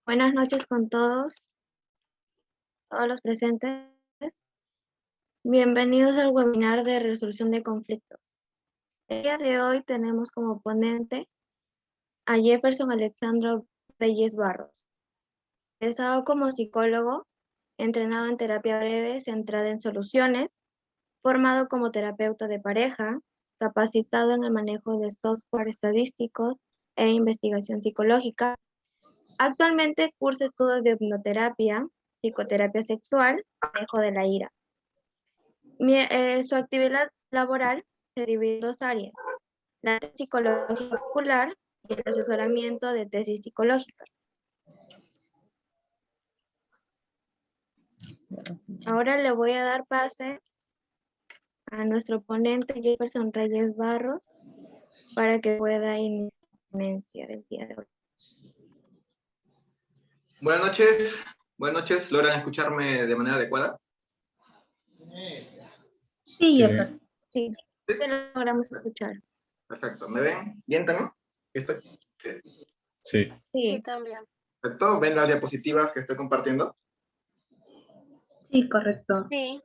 Buenas noches con todos los presentes. Bienvenidos al webinar de resolución de conflictos. El día de hoy tenemos como ponente a Jefferson Alexandro Reyes Barros, egresado como psicólogo, entrenado en terapia breve centrada en soluciones, formado como terapeuta de pareja, capacitado en el manejo de software estadísticos e investigación psicológica. Actualmente cursa estudios de hipnoterapia, psicoterapia sexual, manejo de la ira. Su actividad laboral se divide en dos áreas: la psicología popular y el asesoramiento de tesis psicológicas. Ahora le voy a dar pase a nuestro ponente Jefferson Reyes Barros para que pueda iniciar la ponencia del día de hoy. Buenas noches, ¿logran escucharme de manera adecuada? Sí, Jefferson. Sí, te logramos escuchar. Perfecto, ¿me ven bien también? Sí. Sí, también. Perfecto, ¿ven las diapositivas que estoy compartiendo? sí, correcto. Sí.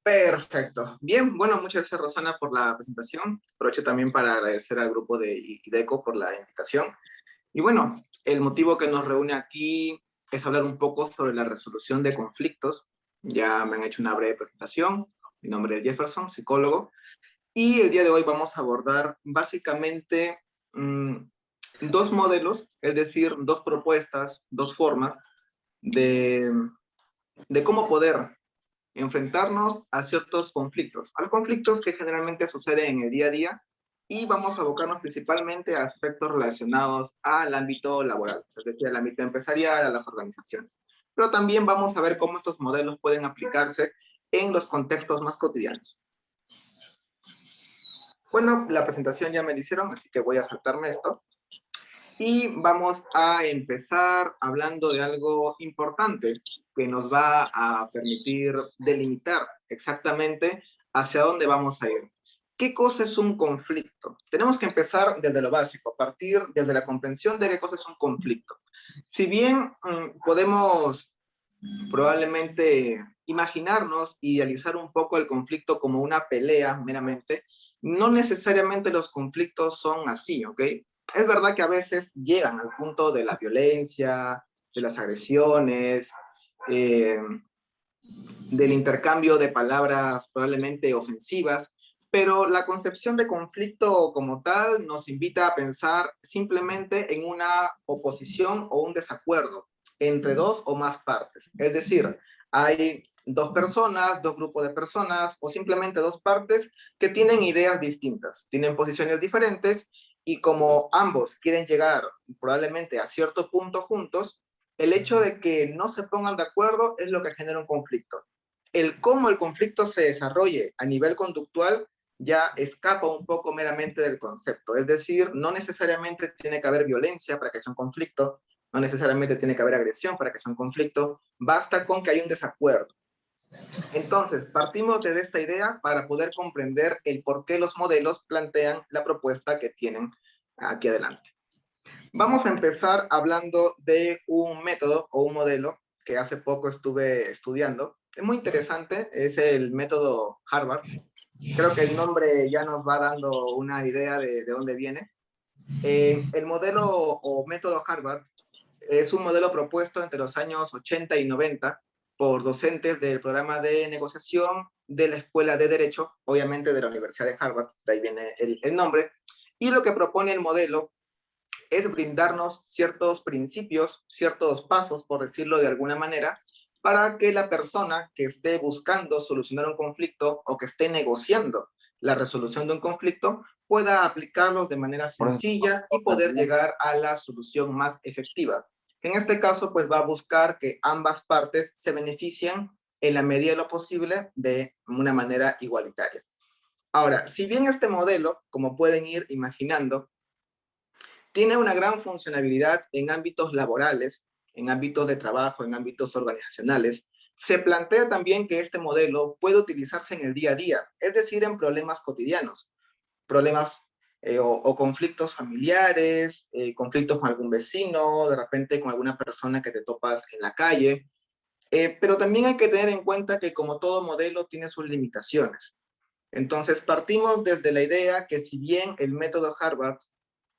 Perfecto. Bien, bueno, muchas gracias Rosana por la presentación. Aprovecho también para agradecer al grupo de IDECO por la invitación. Y bueno, el motivo que nos reúne aquí es hablar un poco sobre la resolución de conflictos. Ya me han hecho una breve presentación. Mi nombre es Jefferson, psicólogo. Y el día de hoy vamos a abordar básicamente dos modelos, es decir, dos propuestas, dos formas de cómo poder enfrentarnos a ciertos conflictos, a los conflictos que generalmente suceden en el día a día, y vamos a abocarnos principalmente a aspectos relacionados al ámbito laboral, es decir, al ámbito empresarial, a las organizaciones. Pero también vamos a ver cómo estos modelos pueden aplicarse en los contextos más cotidianos. Bueno, la presentación ya me la hicieron, así que voy a saltarme esto. Y vamos a empezar hablando de algo importante que nos va a permitir delimitar exactamente hacia dónde vamos a ir. ¿Qué cosa es un conflicto? Tenemos que empezar desde lo básico, a partir desde la comprensión de qué cosa es un conflicto. Si bien podemos probablemente imaginarnos, idealizar un poco el conflicto como una pelea meramente, no necesariamente los conflictos son así, ¿ok? Es verdad que a veces llegan al punto de la violencia, de las agresiones, del intercambio de palabras probablemente ofensivas, pero la concepción de conflicto como tal nos invita a pensar simplemente en una oposición o un desacuerdo entre dos o más partes. Es decir, hay dos personas, dos grupos de personas o simplemente dos partes que tienen ideas distintas, tienen posiciones diferentes, y como ambos quieren llegar probablemente a cierto punto juntos, el hecho de que no se pongan de acuerdo es lo que genera un conflicto. El cómo el conflicto se desarrolle a nivel conductual ya escapa un poco meramente del concepto. Es decir, no necesariamente tiene que haber violencia para que sea un conflicto, no necesariamente tiene que haber agresión para que sea un conflicto, basta con que haya un desacuerdo. Entonces, partimos de esta idea para poder comprender el por qué los modelos plantean la propuesta que tienen aquí adelante. Vamos a empezar hablando de un método o un modelo que hace poco estuve estudiando. Es muy interesante, es el método Harvard. Creo que el nombre ya nos va dando una idea de dónde viene. El modelo o método Harvard es un modelo propuesto entre los años 80 y 90 por docentes del programa de negociación de la Escuela de Derecho, obviamente de la Universidad de Harvard, de ahí viene el nombre. Y lo que propone el modelo es brindarnos ciertos principios, ciertos pasos, por decirlo de alguna manera, para que la persona que esté buscando solucionar un conflicto o que esté negociando la resolución de un conflicto pueda aplicarlos de manera sencilla y poder llegar a la solución más efectiva. En este caso, pues va a buscar que ambas partes se beneficien en la medida de lo posible de una manera igualitaria. Ahora, si bien este modelo, como pueden ir imaginando, tiene una gran funcionalidad en ámbitos laborales, en ámbitos de trabajo, en ámbitos organizacionales, se plantea también que este modelo puede utilizarse en el día a día, es decir, en problemas cotidianos, problemas o conflictos familiares, conflictos con algún vecino, de repente con alguna persona que te topas en la calle. Pero también hay que tener en cuenta que como todo modelo tiene sus limitaciones. Entonces partimos desde la idea que si bien el método Harvard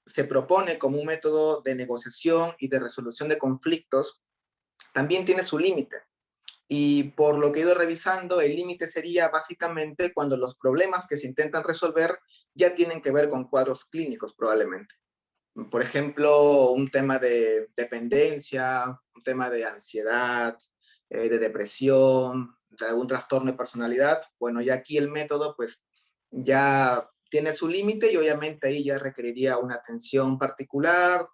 se propone como un método de negociación y de resolución de conflictos, también tiene su límite. Y por lo que he ido revisando, el límite sería básicamente cuando los problemas que se intentan resolver ya tienen que ver con cuadros clínicos probablemente. Por ejemplo, un tema de dependencia, un tema de ansiedad, de depresión, de algún trastorno de personalidad. Bueno, ya aquí el método pues ya tiene su límite y obviamente ahí ya requeriría una atención particular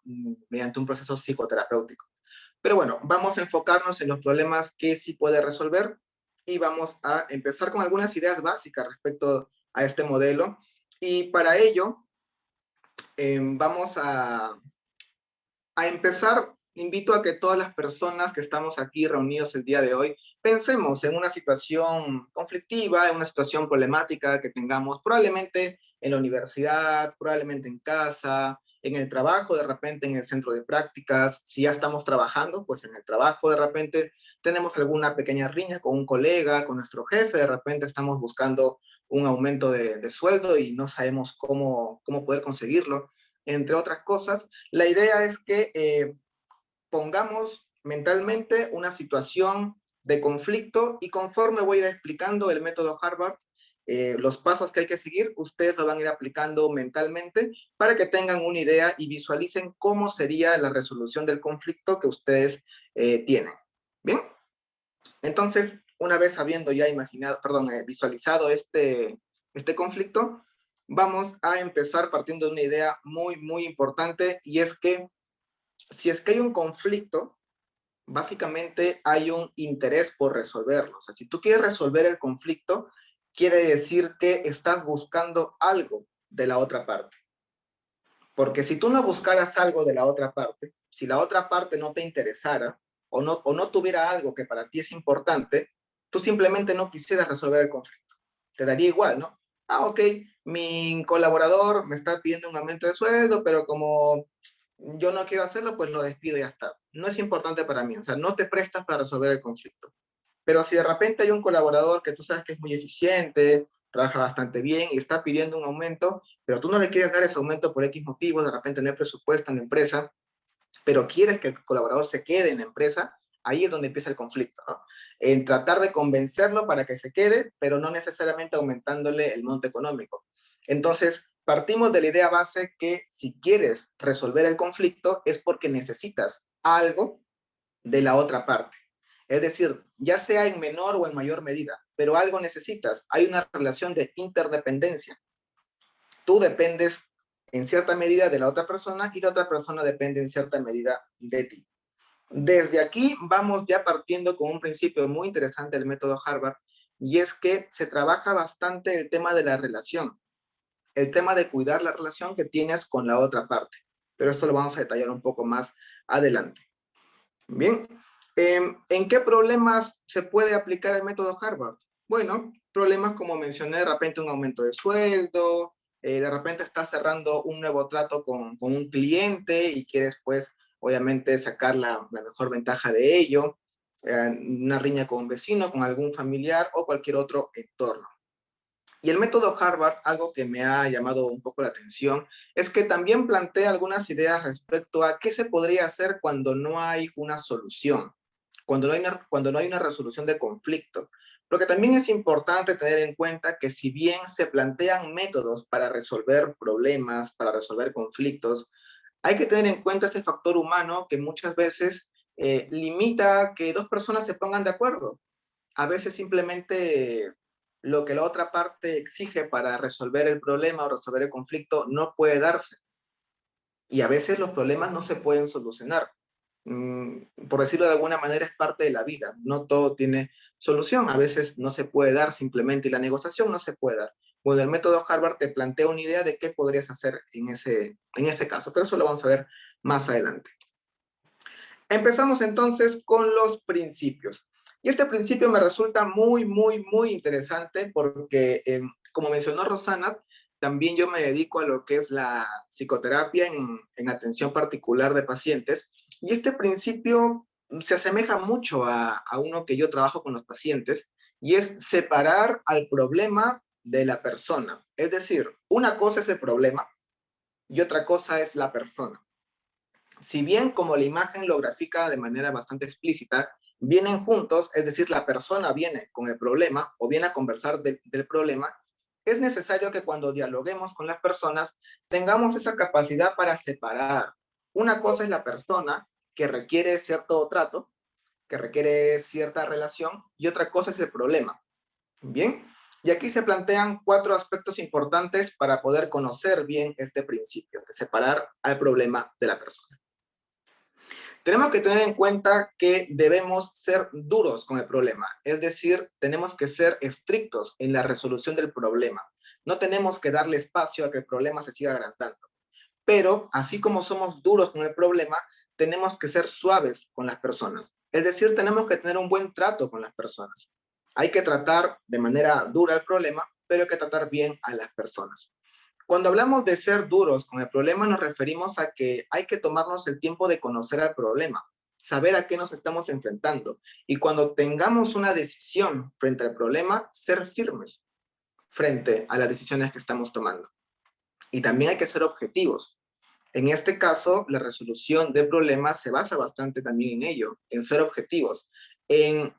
mediante un proceso psicoterapéutico. Pero bueno, vamos a enfocarnos en los problemas que sí puede resolver y vamos a empezar con algunas ideas básicas respecto a este modelo. Y para ello, vamos a empezar, invito a que todas las personas que estamos aquí reunidos el día de hoy pensemos en una situación conflictiva, en una situación problemática que tengamos probablemente en la universidad, probablemente en casa, en el trabajo, de repente en el centro de prácticas. Si ya estamos trabajando, pues en el trabajo de repente tenemos alguna pequeña riña con un colega, con nuestro jefe, de repente estamos buscando un aumento de sueldo y no sabemos cómo poder conseguirlo, entre otras cosas. La idea es que pongamos mentalmente una situación de conflicto y conforme voy a ir explicando el método Harvard, los pasos que hay que seguir, ustedes lo van a ir aplicando mentalmente para que tengan una idea y visualicen cómo sería la resolución del conflicto que ustedes tienen. Bien, entonces, una vez habiendo ya visualizado este conflicto, vamos a empezar partiendo de una idea muy, muy importante, y es que si es que hay un conflicto, básicamente hay un interés por resolverlo. O sea, si tú quieres resolver el conflicto, quiere decir que estás buscando algo de la otra parte. Porque si tú no buscaras algo de la otra parte, si la otra parte no te interesara o no tuviera algo que para ti es importante, tú simplemente no quisieras resolver el conflicto. Te daría igual, ¿no? Ah, ok, mi colaborador me está pidiendo un aumento de sueldo, pero como yo no quiero hacerlo, pues lo despido y ya está. No es importante para mí, o sea, no te prestas para resolver el conflicto. Pero si de repente hay un colaborador que tú sabes que es muy eficiente, trabaja bastante bien y está pidiendo un aumento, pero tú no le quieres dar ese aumento por X motivos, de repente no hay presupuesto en la empresa, pero quieres que el colaborador se quede en la empresa, ahí es donde empieza el conflicto, ¿no? En tratar de convencerlo para que se quede, pero no necesariamente aumentándole el monto económico. Entonces, partimos de la idea base que si quieres resolver el conflicto es porque necesitas algo de la otra parte. Es decir, ya sea en menor o en mayor medida, pero algo necesitas. Hay una relación de interdependencia. Tú dependes en cierta medida de la otra persona y la otra persona depende en cierta medida de ti. Desde aquí vamos ya partiendo con un principio muy interesante del método Harvard, y es que se trabaja bastante el tema de la relación, el tema de cuidar la relación que tienes con la otra parte. Pero esto lo vamos a detallar un poco más adelante. Bien, ¿en qué problemas se puede aplicar el método Harvard? Bueno, problemas como mencioné, de repente un aumento de sueldo, de repente estás cerrando un nuevo trato con un cliente y quieres pues obviamente sacar la mejor ventaja de ello, una riña con un vecino, con algún familiar o cualquier otro entorno. Y el método Harvard, algo que me ha llamado un poco la atención, es que también plantea algunas ideas respecto a qué se podría hacer cuando no hay una solución, cuando no hay una resolución de conflicto. Lo que también es importante tener en cuenta que si bien se plantean métodos para resolver problemas, para resolver conflictos, hay que tener en cuenta ese factor humano que muchas veces limita que dos personas se pongan de acuerdo. A veces simplemente lo que la otra parte exige para resolver el problema o resolver el conflicto no puede darse. Y a veces los problemas no se pueden solucionar. Por decirlo de alguna manera, es parte de la vida. No todo tiene solución. A veces no se puede dar simplemente y la negociación no se puede dar. Bueno, el método Harvard te plantea una idea de qué podrías hacer en ese caso, pero eso lo vamos a ver más adelante. Empezamos entonces con los principios. Y este principio me resulta muy, muy, muy interesante porque, como mencionó Rosana, también yo me dedico a lo que es la psicoterapia en atención particular de pacientes, y este principio se asemeja mucho a uno que yo trabajo con los pacientes, y es separar al problema de la persona. Es decir, una cosa es el problema y otra cosa es la persona. Si bien como la imagen lo grafica de manera bastante explícita, vienen juntos, es decir, la persona viene con el problema o viene a conversar del problema, es necesario que cuando dialoguemos con las personas tengamos esa capacidad para separar. Una cosa es la persona que requiere cierto trato, que requiere cierta relación, y otra cosa es el problema. Bien, y aquí se plantean 4 aspectos importantes para poder conocer bien este principio, de separar al problema de la persona. Tenemos que tener en cuenta que debemos ser duros con el problema, es decir, tenemos que ser estrictos en la resolución del problema. No tenemos que darle espacio a que el problema se siga agrandando. Pero, así como somos duros con el problema, tenemos que ser suaves con las personas. Es decir, tenemos que tener un buen trato con las personas. Hay que tratar de manera dura el problema, pero hay que tratar bien a las personas. Cuando hablamos de ser duros con el problema, nos referimos a que hay que tomarnos el tiempo de conocer al problema, saber a qué nos estamos enfrentando. Y cuando tengamos una decisión frente al problema, ser firmes frente a las decisiones que estamos tomando. Y también hay que ser objetivos. En este caso, la resolución de problemas se basa bastante también en ello, en ser objetivos, en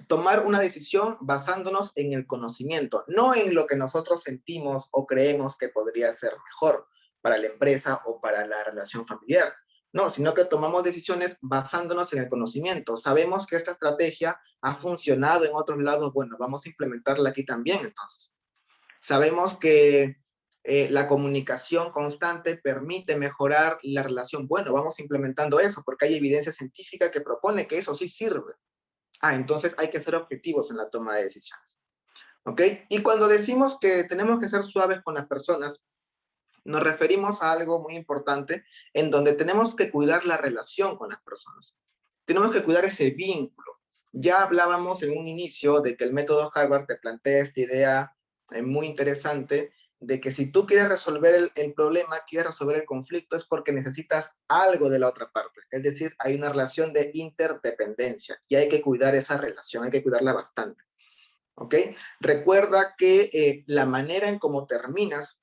tomar una decisión basándonos en el conocimiento, no en lo que nosotros sentimos o creemos que podría ser mejor para la empresa o para la relación familiar. No, sino que tomamos decisiones basándonos en el conocimiento. Sabemos que esta estrategia ha funcionado en otros lados, bueno, vamos a implementarla aquí también entonces. Sabemos que la comunicación constante permite mejorar la relación. Bueno, vamos implementando eso porque hay evidencia científica que propone que eso sí sirve. Entonces hay que ser objetivos en la toma de decisiones. ¿Ok? Y cuando decimos que tenemos que ser suaves con las personas, nos referimos a algo muy importante en donde tenemos que cuidar la relación con las personas. Tenemos que cuidar ese vínculo. Ya hablábamos en un inicio de que el método Harvard te plantea esta idea muy interesante de que si tú quieres resolver el problema, quieres resolver el conflicto, es porque necesitas algo de la otra parte. Es decir, hay una relación de interdependencia y hay que cuidar esa relación, hay que cuidarla bastante. ¿Ok? Recuerda que la manera en cómo terminas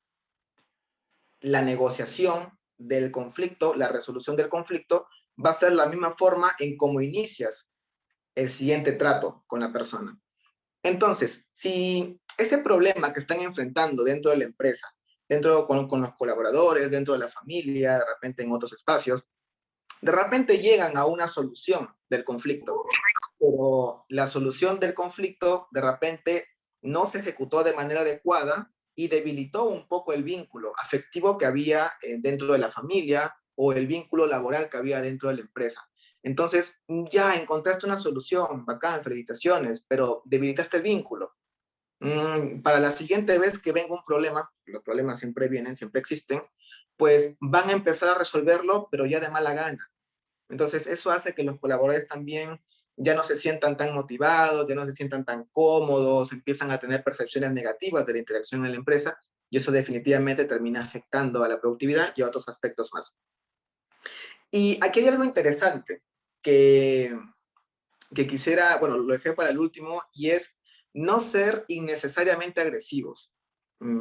la negociación del conflicto, la resolución del conflicto, va a ser la misma forma en cómo inicias el siguiente trato con la persona. Entonces, si ese problema que están enfrentando dentro de la empresa, dentro con los colaboradores, dentro de la familia, de repente en otros espacios, de repente llegan a una solución del conflicto, pero la solución del conflicto de repente no se ejecutó de manera adecuada y debilitó un poco el vínculo afectivo que había dentro de la familia o el vínculo laboral que había dentro de la empresa. Entonces, ya encontraste una solución, bacán, felicitaciones, pero debilitaste el vínculo. Para la siguiente vez que venga un problema, los problemas siempre vienen, siempre existen, pues van a empezar a resolverlo, pero ya de mala gana. Entonces, eso hace que los colaboradores también ya no se sientan tan motivados, ya no se sientan tan cómodos, empiezan a tener percepciones negativas de la interacción en la empresa, y eso definitivamente termina afectando a la productividad y a otros aspectos más. Y aquí hay algo interesante que, que quisiera, bueno, lo dejé para el último, y es no ser innecesariamente agresivos.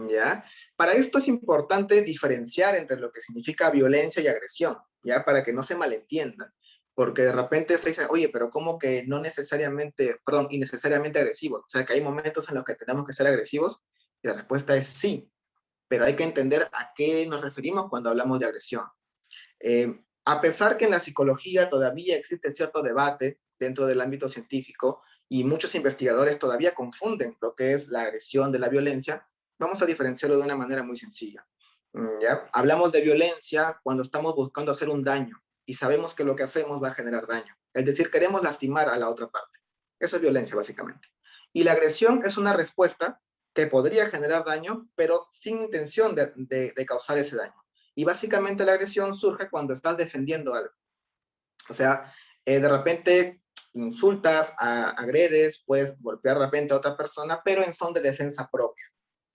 ¿Ya? Para esto es importante diferenciar entre lo que significa violencia y agresión, ¿ya? Para que no se malentiendan, porque de repente se dice, oye, pero ¿cómo que no necesariamente, perdón, innecesariamente agresivos? O sea, que hay momentos en los que tenemos que ser agresivos, y la respuesta es sí, pero hay que entender a qué nos referimos cuando hablamos de agresión. A pesar que en la psicología todavía existe cierto debate dentro del ámbito científico y muchos investigadores todavía confunden lo que es la agresión de la violencia, vamos a diferenciarlo de una manera muy sencilla. ¿Ya? Hablamos de violencia cuando estamos buscando hacer un daño y sabemos que lo que hacemos va a generar daño. Es decir, queremos lastimar a la otra parte. Eso es violencia, básicamente. Y la agresión es una respuesta que podría generar daño, pero sin intención de causar ese daño. Y básicamente la agresión surge cuando estás defendiendo algo. O sea, de repente insultas, agredes, puedes golpear de repente a otra persona, pero en son de defensa propia.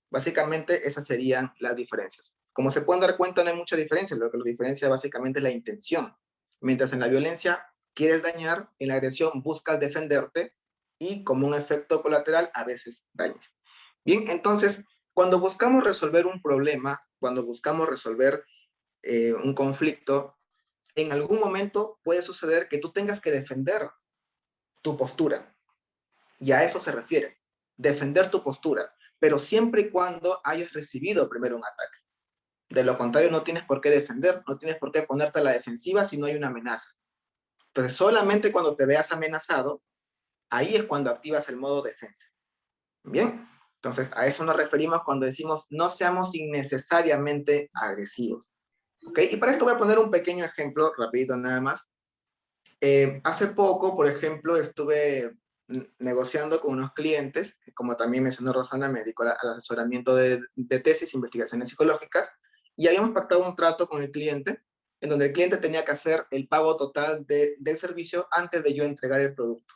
Básicamente, esas serían las diferencias. Como se pueden dar cuenta, no hay mucha diferencia. Lo que lo diferencia básicamente es la intención. Mientras en la violencia quieres dañar, en la agresión buscas defenderte y como un efecto colateral a veces dañas. Bien, entonces, cuando buscamos resolver un problema, cuando buscamos resolver un conflicto, en algún momento puede suceder que tú tengas que defender tu postura. Y a eso se refiere, defender tu postura, pero siempre y cuando hayas recibido primero un ataque. De lo contrario, no tienes por qué defender, no tienes por qué ponerte a la defensiva si no hay una amenaza. Entonces, solamente cuando te veas amenazado, ahí es cuando activas el modo defensa. Bien, entonces a eso nos referimos cuando decimos no seamos innecesariamente agresivos. ¿Ok? Y para esto voy a poner un pequeño ejemplo, rapidito nada más. Hace poco, por ejemplo, estuve negociando con unos clientes, como también mencionó Rosana, me dedico al asesoramiento de tesis, investigaciones psicológicas, y habíamos pactado un trato con el cliente, en donde el cliente tenía que hacer el pago total del servicio antes de yo entregar el producto,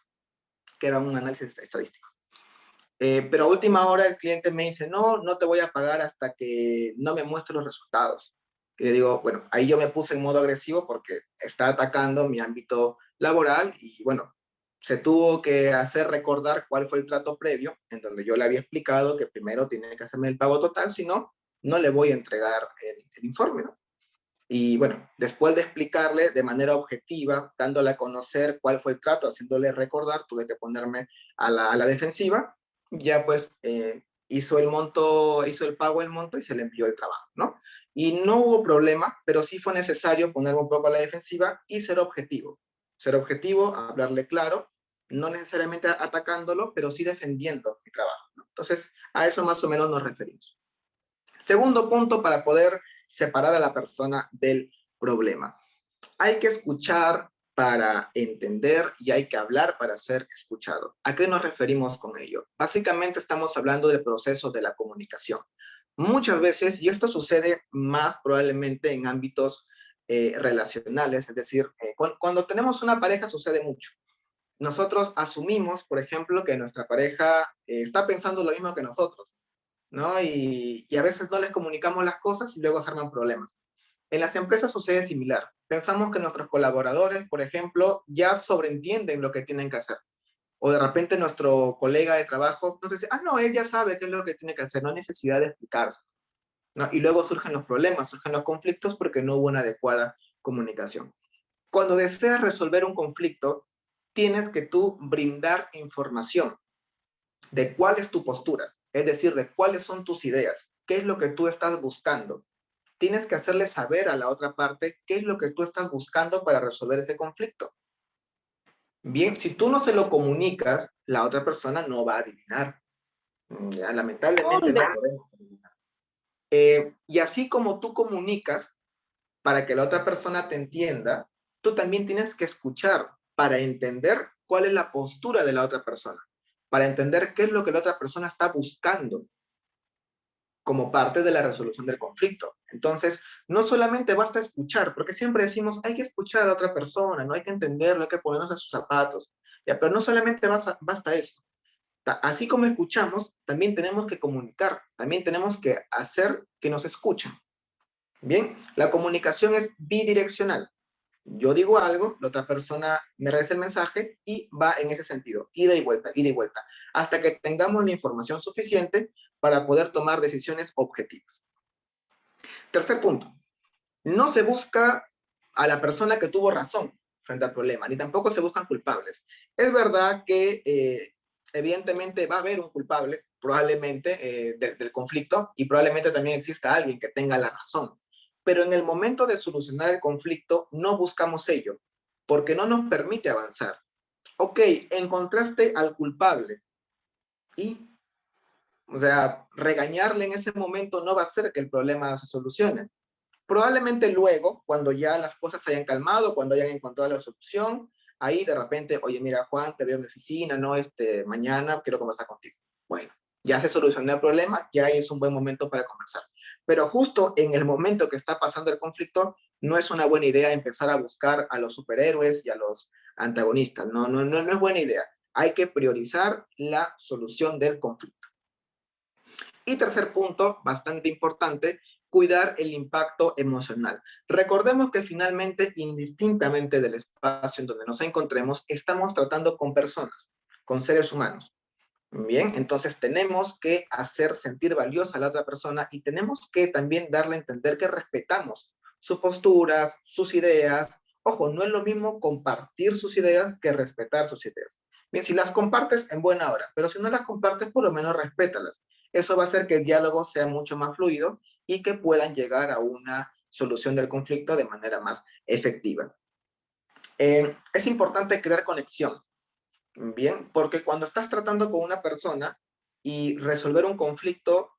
que era un análisis estadístico. Pero a última hora el cliente me dice, no, no te voy a pagar hasta que no me muestre los resultados. Y le digo, bueno, ahí yo me puse en modo agresivo porque está atacando mi ámbito laboral y bueno, se tuvo que hacer recordar cuál fue el trato previo, en donde yo le había explicado que primero tiene que hacerme el pago total, si no, no le voy a entregar el informe, ¿no? Y bueno, después de explicarle de manera objetiva, dándole a conocer cuál fue el trato, haciéndole recordar, tuve que ponerme a la defensiva, ya pues hizo el monto, hizo el pago del monto y se le envió el trabajo, ¿no? Y no hubo problema, pero sí fue necesario ponerme un poco a la defensiva y ser objetivo. Ser objetivo, hablarle claro, no necesariamente atacándolo, pero sí defendiendo mi trabajo, ¿no? Entonces, a eso más o menos nos referimos. Segundo punto para poder separar a la persona del problema. Hay que escuchar para entender y hay que hablar para ser escuchado. ¿A qué nos referimos con ello? Básicamente estamos hablando del proceso de la comunicación. Muchas veces, y esto sucede más probablemente en ámbitos relacionales, es decir, cuando tenemos una pareja sucede mucho. Nosotros asumimos, por ejemplo, que nuestra pareja está pensando lo mismo que nosotros, ¿no? Y a veces no les comunicamos las cosas y luego se arman problemas. En las empresas sucede similar. Pensamos que nuestros colaboradores, por ejemplo, ya sobreentienden lo que tienen que hacer. O de repente nuestro colega de trabajo nos dice, ah, no, él ya sabe qué es lo que tiene que hacer, no hay necesidad de explicarse, ¿no? Y luego surgen los problemas, surgen los conflictos porque no hubo una adecuada comunicación. Cuando deseas resolver un conflicto, tienes que tú brindar información de cuál es tu postura, es decir, de cuáles son tus ideas, qué es lo que tú estás buscando. Tienes que hacerle saber a la otra parte qué es lo que tú estás buscando para resolver ese conflicto. Bien, si tú no se lo comunicas, la otra persona no va a adivinar. Ya, lamentablemente no podemos adivinar. Y así como tú comunicas para que la otra persona te entienda, tú también tienes que escuchar para entender cuál es la postura de la otra persona, para entender qué es lo que la otra persona está buscando como parte de la resolución del conflicto. Entonces, no solamente basta escuchar, porque siempre decimos, hay que escuchar a la otra persona, no hay que entenderlo, hay que ponernos en sus zapatos. Ya, pero no solamente basta eso. Así como escuchamos, también tenemos que comunicar, también tenemos que hacer que nos escuchen. Bien, la comunicación es bidireccional. Yo digo algo, la otra persona me regresa el mensaje y va en ese sentido, ida y vuelta, hasta que tengamos la información suficiente para poder tomar decisiones objetivas. Tercer punto, no se busca a la persona que tuvo razón frente al problema, ni tampoco se buscan culpables. Es verdad que evidentemente va a haber un culpable, probablemente, del conflicto, y probablemente también exista alguien que tenga la razón. Pero en el momento de solucionar el conflicto, no buscamos ello, porque no nos permite avanzar. Ok, encontraste al culpable y, o sea, regañarle en ese momento no va a hacer que el problema se solucione. Probablemente luego, cuando ya las cosas se hayan calmado, cuando hayan encontrado la solución, ahí de repente, oye, mira, Juan, te veo en mi oficina, ¿no? Mañana quiero conversar contigo. Bueno, ya se solucionó el problema, ya es un buen momento para conversar. Pero justo en el momento que está pasando el conflicto, no es una buena idea empezar a buscar a los superhéroes y a los antagonistas. No es buena idea. Hay que priorizar la solución del conflicto. Y tercer punto, bastante importante, cuidar el impacto emocional. Recordemos que finalmente, indistintamente del espacio en donde nos encontremos, estamos tratando con personas, con seres humanos. Bien, entonces tenemos que hacer sentir valiosa a la otra persona y tenemos que también darle a entender que respetamos sus posturas, sus ideas. Ojo, no es lo mismo compartir sus ideas que respetar sus ideas. Bien, si las compartes, en buena hora, pero si no las compartes, por lo menos respétalas. Eso va a hacer que el diálogo sea mucho más fluido y que puedan llegar a una solución del conflicto de manera más efectiva. Es importante crear conexión. Bien, porque cuando estás tratando con una persona y resolver un conflicto,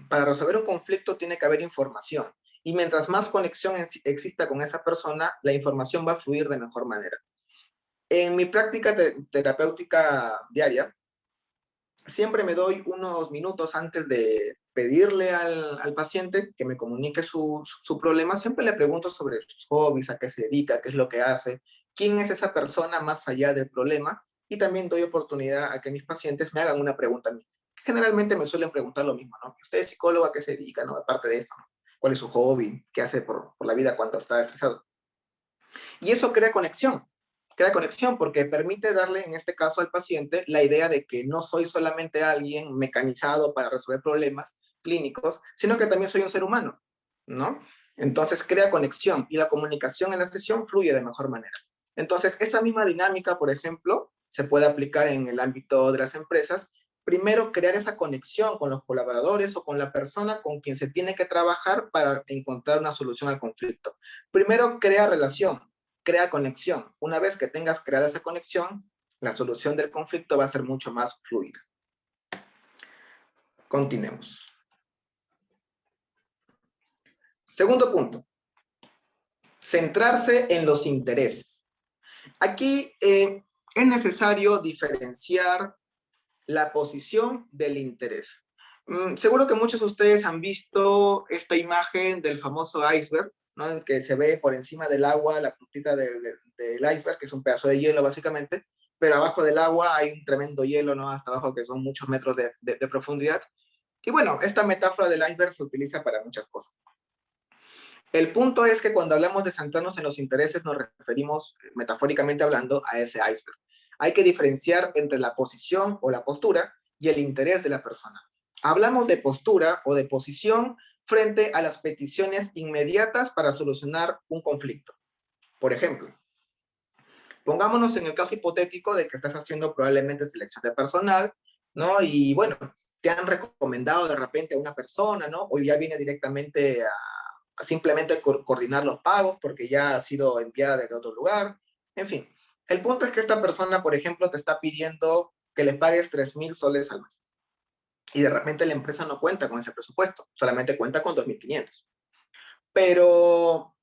para resolver un conflicto tiene que haber información. Y mientras más conexión exista con esa persona, la información va a fluir de mejor manera. En mi práctica terapéutica diaria, siempre me doy unos minutos antes de pedirle al paciente que me comunique su problema. Siempre le pregunto sobre sus hobbies, a qué se dedica, qué es lo que hace, quién es esa persona más allá del problema, y también doy oportunidad a que mis pacientes me hagan una pregunta a mí. Generalmente me suelen preguntar lo mismo, ¿no? ¿Usted es psicólogo, a qué se dedica, no? Aparte de eso, ¿no? ¿Cuál es su hobby? ¿Qué hace por la vida cuando está estresado? Y eso crea conexión porque permite darle, en este caso al paciente, la idea de que no soy solamente alguien mecanizado para resolver problemas clínicos, sino que también soy un ser humano, ¿no? Entonces crea conexión y la comunicación en la sesión fluye de mejor manera. Entonces, esa misma dinámica, por ejemplo, se puede aplicar en el ámbito de las empresas. Primero, crear esa conexión con los colaboradores o con la persona con quien se tiene que trabajar para encontrar una solución al conflicto. Primero, crea relación, crea conexión. Una vez que tengas creada esa conexión, la solución del conflicto va a ser mucho más fluida. Continuemos. Segundo punto, centrarse en los intereses. Aquí es necesario diferenciar la posición del interés. Seguro que muchos de ustedes han visto esta imagen del famoso iceberg, ¿no? En que se ve por encima del agua la puntita del iceberg, que es un pedazo de hielo básicamente, pero abajo del agua hay un tremendo hielo, ¿no? Hasta abajo, que son muchos metros de profundidad. Y bueno, esta metáfora del iceberg se utiliza para muchas cosas. El punto es que cuando hablamos de centrarnos en los intereses, nos referimos, metafóricamente hablando, a ese iceberg. Hay que diferenciar entre la posición o la postura y el interés de la persona. Hablamos de postura o de posición frente a las peticiones inmediatas para solucionar un conflicto. Por ejemplo, pongámonos en el caso hipotético de que estás haciendo probablemente selección de personal, ¿no? Y bueno, te han recomendado de repente a una persona, ¿no? O ya viene directamente a simplemente coordinar los pagos porque ya ha sido enviada desde otro lugar. En fin, el punto es que esta persona, por ejemplo, te está pidiendo que le pagues 3,000 soles al mes. Y de repente la empresa no cuenta con ese presupuesto, solamente cuenta con 2,500. Pero,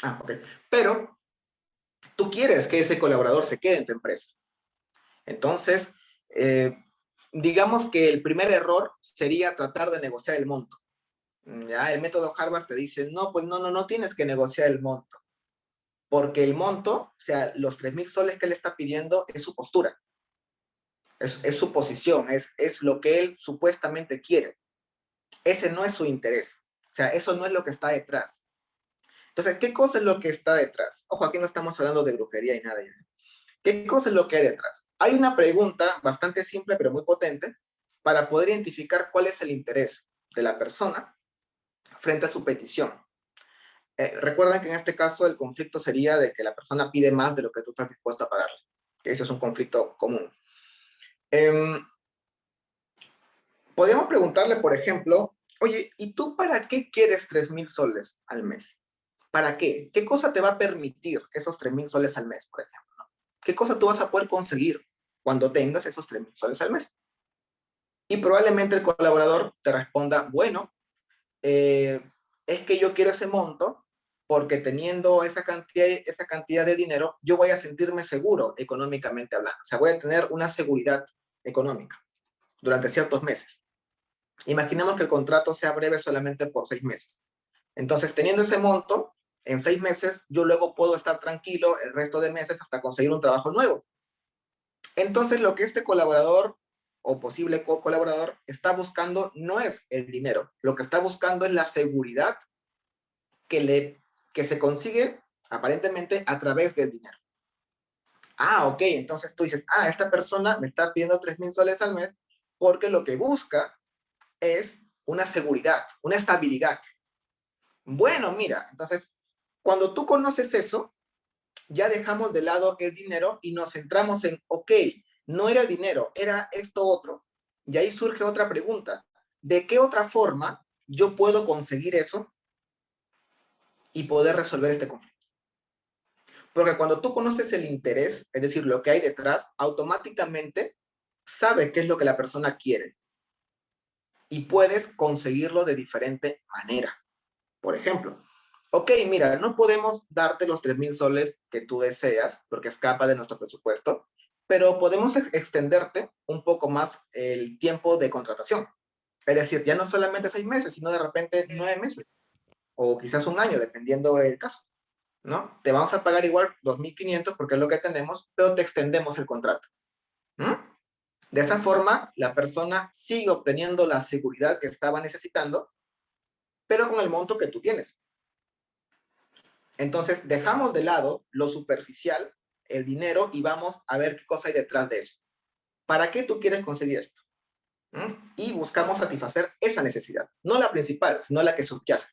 ok. Pero tú quieres que ese colaborador se quede en tu empresa. Entonces, digamos que el primer error sería tratar de negociar el monto. Ya, el método Harvard te dice, no, pues no tienes que negociar el monto, porque el monto, o sea, los 3,000 soles que él está pidiendo es su postura, es su posición, es lo que él supuestamente quiere. Ese no es su interés, o sea, eso no es lo que está detrás. Entonces, ¿qué cosa es lo que está detrás? Ojo, aquí no estamos hablando de brujería y nada. ¿Qué cosa es lo que hay detrás? Hay una pregunta bastante simple pero muy potente para poder identificar cuál es el interés de la persona frente a su petición. Recuerden que en este caso el conflicto sería de que la persona pide más de lo que tú estás dispuesto a pagarle. Que eso es un conflicto común. Podríamos preguntarle, por ejemplo, oye, ¿y tú para qué quieres 3,000 soles al mes? ¿Para qué? ¿Qué cosa te va a permitir esos 3,000 soles al mes, por ejemplo? ¿Qué cosa tú vas a poder conseguir cuando tengas esos 3,000 soles al mes? Y probablemente el colaborador te responda, bueno, es que yo quiero ese monto porque teniendo esa cantidad de dinero, yo voy a sentirme seguro económicamente hablando. O sea, voy a tener una seguridad económica durante ciertos meses. Imaginemos que el contrato sea breve solamente por 6 meses. Entonces, teniendo ese monto, en 6 meses, yo luego puedo estar tranquilo el resto de meses hasta conseguir un trabajo nuevo. Entonces, lo que este colaborador o posible colaborador está buscando no es el dinero, lo que está buscando es la seguridad que se consigue aparentemente a través del dinero. Ah, ok, entonces tú dices, esta persona me está pidiendo 3,000 soles al mes porque lo que busca es una seguridad, una estabilidad. Bueno, mira, entonces, cuando tú conoces eso, ya dejamos de lado el dinero y nos centramos en, ok, no era el dinero, era esto otro. Y ahí surge otra pregunta. ¿De qué otra forma yo puedo conseguir eso y poder resolver este conflicto? Porque cuando tú conoces el interés, es decir, lo que hay detrás, automáticamente sabes qué es lo que la persona quiere y puedes conseguirlo de diferente manera. Por ejemplo, ok, mira, no podemos darte los 3,000 soles que tú deseas porque escapa de nuestro presupuesto, pero podemos extenderte un poco más el tiempo de contratación. Es decir, ya no solamente 6 meses, sino de repente 9 meses o quizás un año, dependiendo del caso, ¿no? Te vamos a pagar igual 2,500 porque es lo que tenemos, pero te extendemos el contrato. ¿No? De esa forma, la persona sigue obteniendo la seguridad que estaba necesitando, pero con el monto que tú tienes. Entonces, dejamos de lado lo superficial, el dinero, y vamos a ver qué cosa hay detrás de eso. ¿Para qué tú quieres conseguir esto? Y buscamos satisfacer esa necesidad, no la principal, sino la que subyace.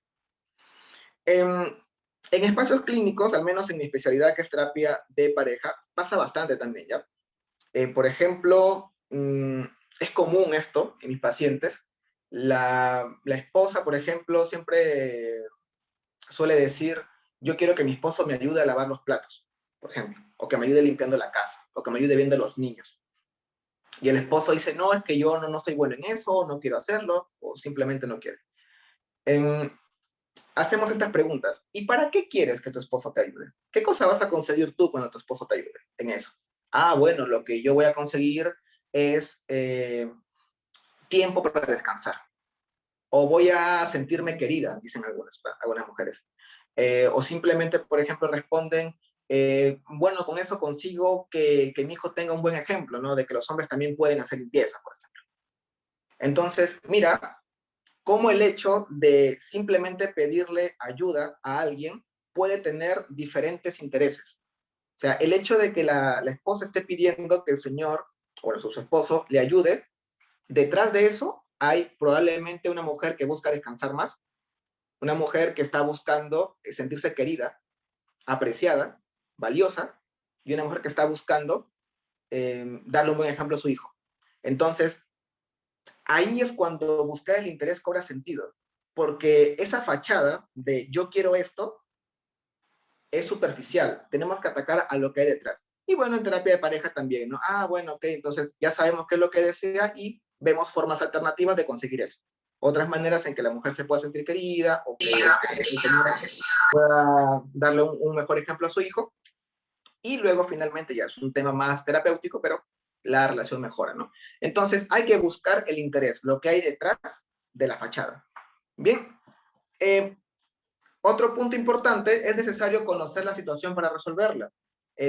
En espacios clínicos, al menos en mi especialidad que es terapia de pareja, pasa bastante también, ¿ya? Por ejemplo, es común esto en mis pacientes. La esposa, por ejemplo, siempre suele decir, yo quiero que mi esposo me ayude a lavar los platos, por ejemplo, o que me ayude limpiando la casa, o que me ayude viendo a los niños. Y el esposo dice, no, es que yo no soy bueno en eso, no quiero hacerlo, o simplemente no quiere. Hacemos estas preguntas. ¿Y para qué quieres que tu esposo te ayude? ¿Qué cosa vas a conseguir tú cuando tu esposo te ayude en eso? Bueno, lo que yo voy a conseguir es tiempo para descansar. O voy a sentirme querida, dicen algunas mujeres. O simplemente, por ejemplo, responden, bueno, con eso consigo que mi hijo tenga un buen ejemplo, ¿no? De que los hombres también pueden hacer limpieza, por ejemplo. Entonces, mira, cómo el hecho de simplemente pedirle ayuda a alguien puede tener diferentes intereses. O sea, el hecho de que la esposa esté pidiendo que el señor, o su esposo, le ayude, detrás de eso hay probablemente una mujer que busca descansar más, una mujer que está buscando sentirse querida, apreciada, valiosa, y una mujer que está buscando darle un buen ejemplo a su hijo. Entonces, ahí es cuando buscar el interés cobra sentido, porque esa fachada de yo quiero esto es superficial, tenemos que atacar a lo que hay detrás. Y bueno, en terapia de pareja también, ¿no? Bueno, ok, entonces ya sabemos qué es lo que desea y vemos formas alternativas de conseguir eso. Otras maneras en que la mujer se pueda sentir querida o que el señor pueda darle un mejor ejemplo a su hijo. Y luego finalmente ya es un tema más terapéutico, pero la relación mejora, ¿no? Entonces hay que buscar el interés, lo que hay detrás de la fachada. Bien, otro punto importante, es necesario conocer la situación para resolverla.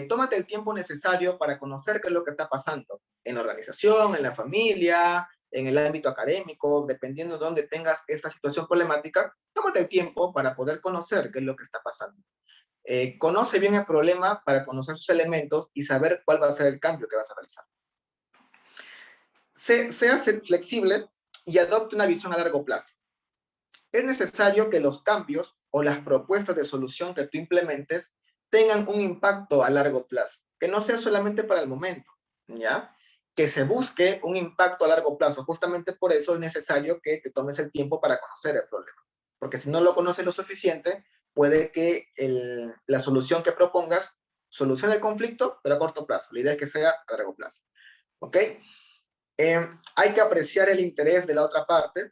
Tómate el tiempo necesario para conocer qué es lo que está pasando en la organización, en la familia, en el ámbito académico, dependiendo de dónde tengas esta situación problemática, tómate el tiempo para poder conocer qué es lo que está pasando. Conoce bien el problema para conocer sus elementos y saber cuál va a ser el cambio que vas a realizar. Sea flexible y adopte una visión a largo plazo. Es necesario que los cambios o las propuestas de solución que tú implementes tengan un impacto a largo plazo, que no sea solamente para el momento, ¿ya? Que se busque un impacto a largo plazo. Justamente por eso es necesario que te tomes el tiempo para conocer el problema, porque si no lo conoces lo suficiente, puede que la solución que propongas solucione el conflicto, pero a corto plazo. La idea es que sea a largo plazo, ¿ok? Hay que apreciar el interés de la otra parte.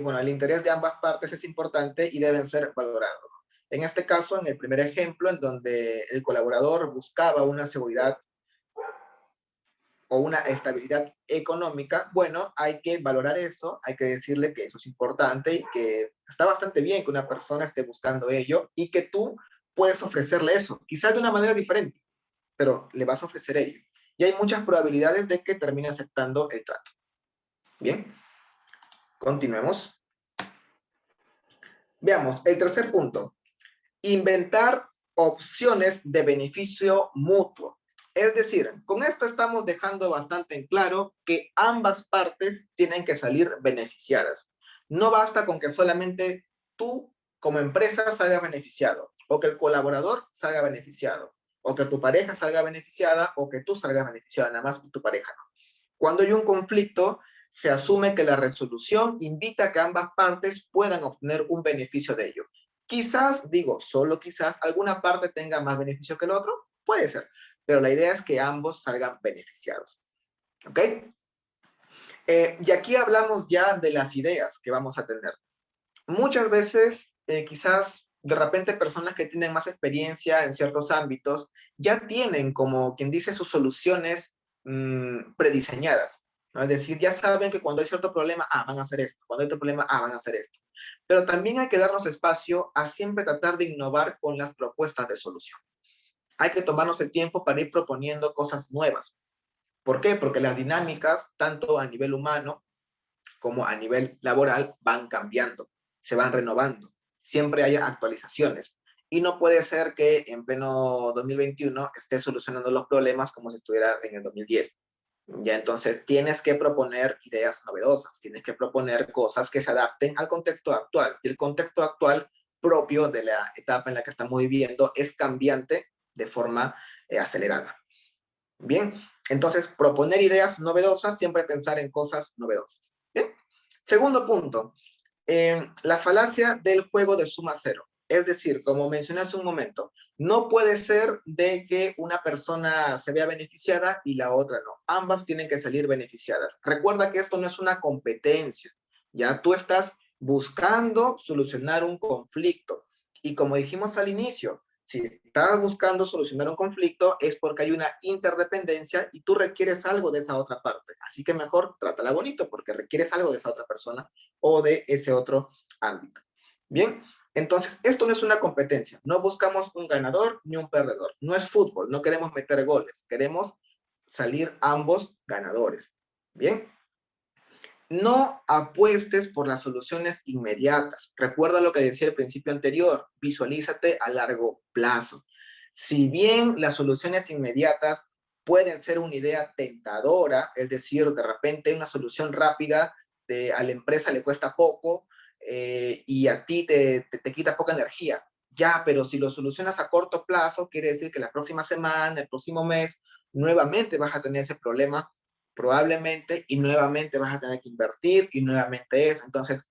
Bueno, el interés de ambas partes es importante y deben ser valorados. En este caso, en el primer ejemplo, en donde el colaborador buscaba una seguridad o una estabilidad económica, bueno, hay que valorar eso, hay que decirle que eso es importante y que está bastante bien que una persona esté buscando ello y que tú puedes ofrecerle eso, quizás de una manera diferente, pero le vas a ofrecer ello. y hay muchas probabilidades de que termine aceptando el trato. Bien, continuemos. Veamos, el tercer punto. Inventar opciones de beneficio mutuo. Es decir, con esto estamos dejando bastante en claro que ambas partes tienen que salir beneficiadas. No basta con que solamente tú como empresa salgas beneficiado, o que el colaborador salga beneficiado, o que tu pareja salga beneficiada, o que tú salgas beneficiada, nada más que tu pareja no. Cuando hay un conflicto, se asume que la resolución invita a que ambas partes puedan obtener un beneficio de ello. Quizás, digo, solo quizás, alguna parte tenga más beneficio que el otro, puede ser, pero la idea es que ambos salgan beneficiados. ¿Ok? Y aquí hablamos ya de las ideas que vamos a tener. Muchas veces, quizás de repente personas que tienen más experiencia en ciertos ámbitos ya tienen, como quien dice, sus soluciones prediseñadas, ¿no? Es decir, ya saben que cuando hay cierto problema, van a hacer esto, cuando hay otro problema, van a hacer esto. Pero también hay que darnos espacio a siempre tratar de innovar con las propuestas de solución. Hay que tomarnos el tiempo para ir proponiendo cosas nuevas. ¿Por qué? Porque las dinámicas, tanto a nivel humano como a nivel laboral, van cambiando, se van renovando. Siempre hay actualizaciones. Y no puede ser que en pleno 2021 esté solucionando los problemas como si estuviera en el 2010. Ya entonces tienes que proponer ideas novedosas, tienes que proponer cosas que se adapten al contexto actual. Y el contexto actual propio de la etapa en la que estamos viviendo es cambiante de forma acelerada. Bien, entonces proponer ideas novedosas, siempre pensar en cosas novedosas. Bien, segundo punto, la falacia del juego de suma cero. Es decir, como mencioné hace un momento, no puede ser de que una persona se vea beneficiada y la otra no. Ambas tienen que salir beneficiadas. Recuerda que esto no es una competencia. Ya tú estás buscando solucionar un conflicto. Y como dijimos al inicio, si estás buscando solucionar un conflicto es porque hay una interdependencia y tú requieres algo de esa otra parte. Así que mejor trátala bonito porque requieres algo de esa otra persona o de ese otro ámbito. Bien, entonces esto no es una competencia. No buscamos un ganador ni un perdedor. No es fútbol, no queremos meter goles. Queremos salir ambos ganadores. Bien. No apuestes por las soluciones inmediatas. Recuerda lo que decía al principio anterior, visualízate a largo plazo. Si bien las soluciones inmediatas pueden ser una idea tentadora, es decir, de repente una solución rápida a la empresa le cuesta poco y a ti te quita poca energía. Ya, pero si lo solucionas a corto plazo, quiere decir que la próxima semana, el próximo mes, nuevamente vas a tener ese problema probablemente, y nuevamente vas a tener que invertir, y nuevamente eso. Entonces,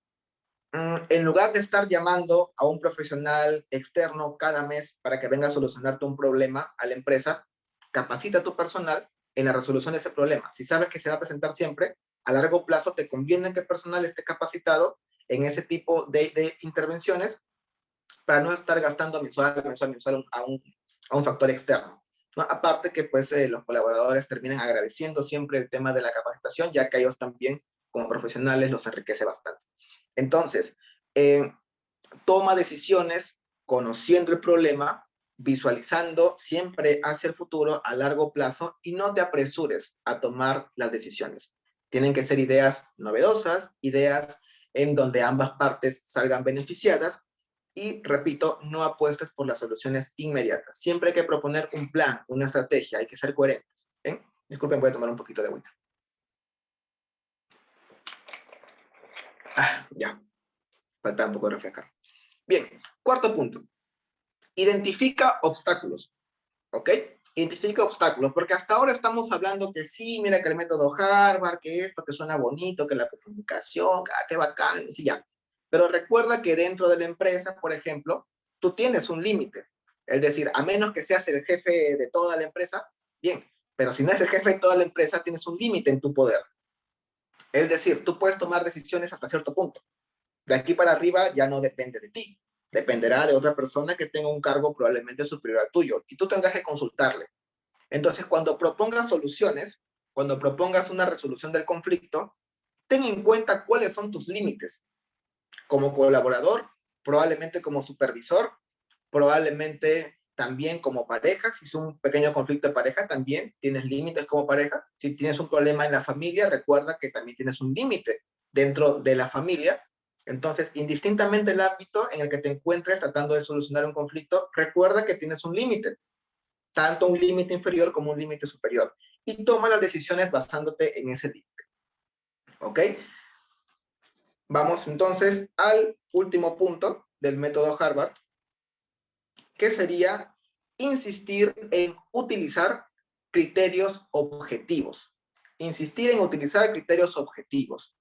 en lugar de estar llamando a un profesional externo cada mes para que venga a solucionarte un problema a la empresa, capacita a tu personal en la resolución de ese problema. Si sabes que se va a presentar siempre, a largo plazo te conviene que el personal esté capacitado en ese tipo de intervenciones para no estar gastando mensual a un factor externo. ¿No? Aparte que pues los colaboradores terminan agradeciendo siempre el tema de la capacitación, ya que ellos también como profesionales los enriquece bastante. Entonces, toma decisiones conociendo el problema, visualizando siempre hacia el futuro a largo plazo y no te apresures a tomar las decisiones. Tienen que ser ideas novedosas, ideas en donde ambas partes salgan beneficiadas y, repito, no apuestes por las soluciones inmediatas. Siempre hay que proponer un plan, una estrategia, hay que ser coherentes. ¿Eh? Disculpen, voy a tomar un poquito de agüita. Ya, falta un poco de refrescar. Bien, cuarto punto. Identifica obstáculos. ¿Ok? Identifica obstáculos, porque hasta ahora estamos hablando que sí, mira que el método Harvard, que esto, que suena bonito, que la comunicación, qué bacán, y sí, ya. Pero recuerda que dentro de la empresa, por ejemplo, tú tienes un límite. Es decir, a menos que seas el jefe de toda la empresa, bien, pero si no eres el jefe de toda la empresa, tienes un límite en tu poder. Es decir, tú puedes tomar decisiones hasta cierto punto. De aquí para arriba ya no depende de ti. Dependerá de otra persona que tenga un cargo probablemente superior al tuyo y tú tendrás que consultarle. Entonces, cuando propongas soluciones, cuando propongas una resolución del conflicto, ten en cuenta cuáles son tus límites. Como colaborador, probablemente como supervisor, probablemente también como pareja, si es un pequeño conflicto de pareja, también tienes límites como pareja. Si tienes un problema en la familia, recuerda que también tienes un límite dentro de la familia. Entonces, indistintamente el ámbito en el que te encuentres tratando de solucionar un conflicto, recuerda que tienes un límite, tanto un límite inferior como un límite superior. Y toma las decisiones basándote en ese límite. ¿Ok? Vamos entonces al último punto del método Harvard, que sería insistir en utilizar criterios objetivos. Insistir en utilizar criterios objetivos.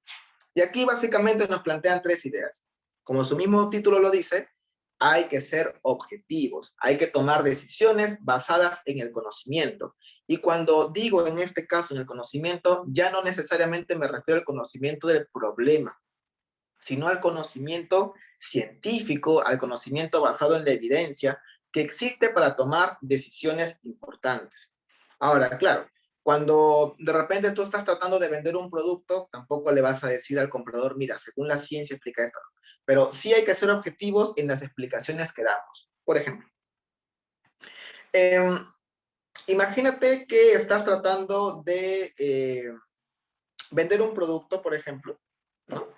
Y aquí básicamente nos plantean tres ideas. Como su mismo título lo dice, hay que ser objetivos, hay que tomar decisiones basadas en el conocimiento. Y cuando digo en este caso en el conocimiento, ya no necesariamente me refiero al conocimiento del problema, sino al conocimiento científico, al conocimiento basado en la evidencia que existe para tomar decisiones importantes. Ahora, claro, cuando de repente tú estás tratando de vender un producto, tampoco le vas a decir al comprador, mira, según la ciencia explica esto. Pero sí hay que ser objetivos en las explicaciones que damos. Por ejemplo, eh, imagínate que estás tratando de vender un producto, por ejemplo, ¿no?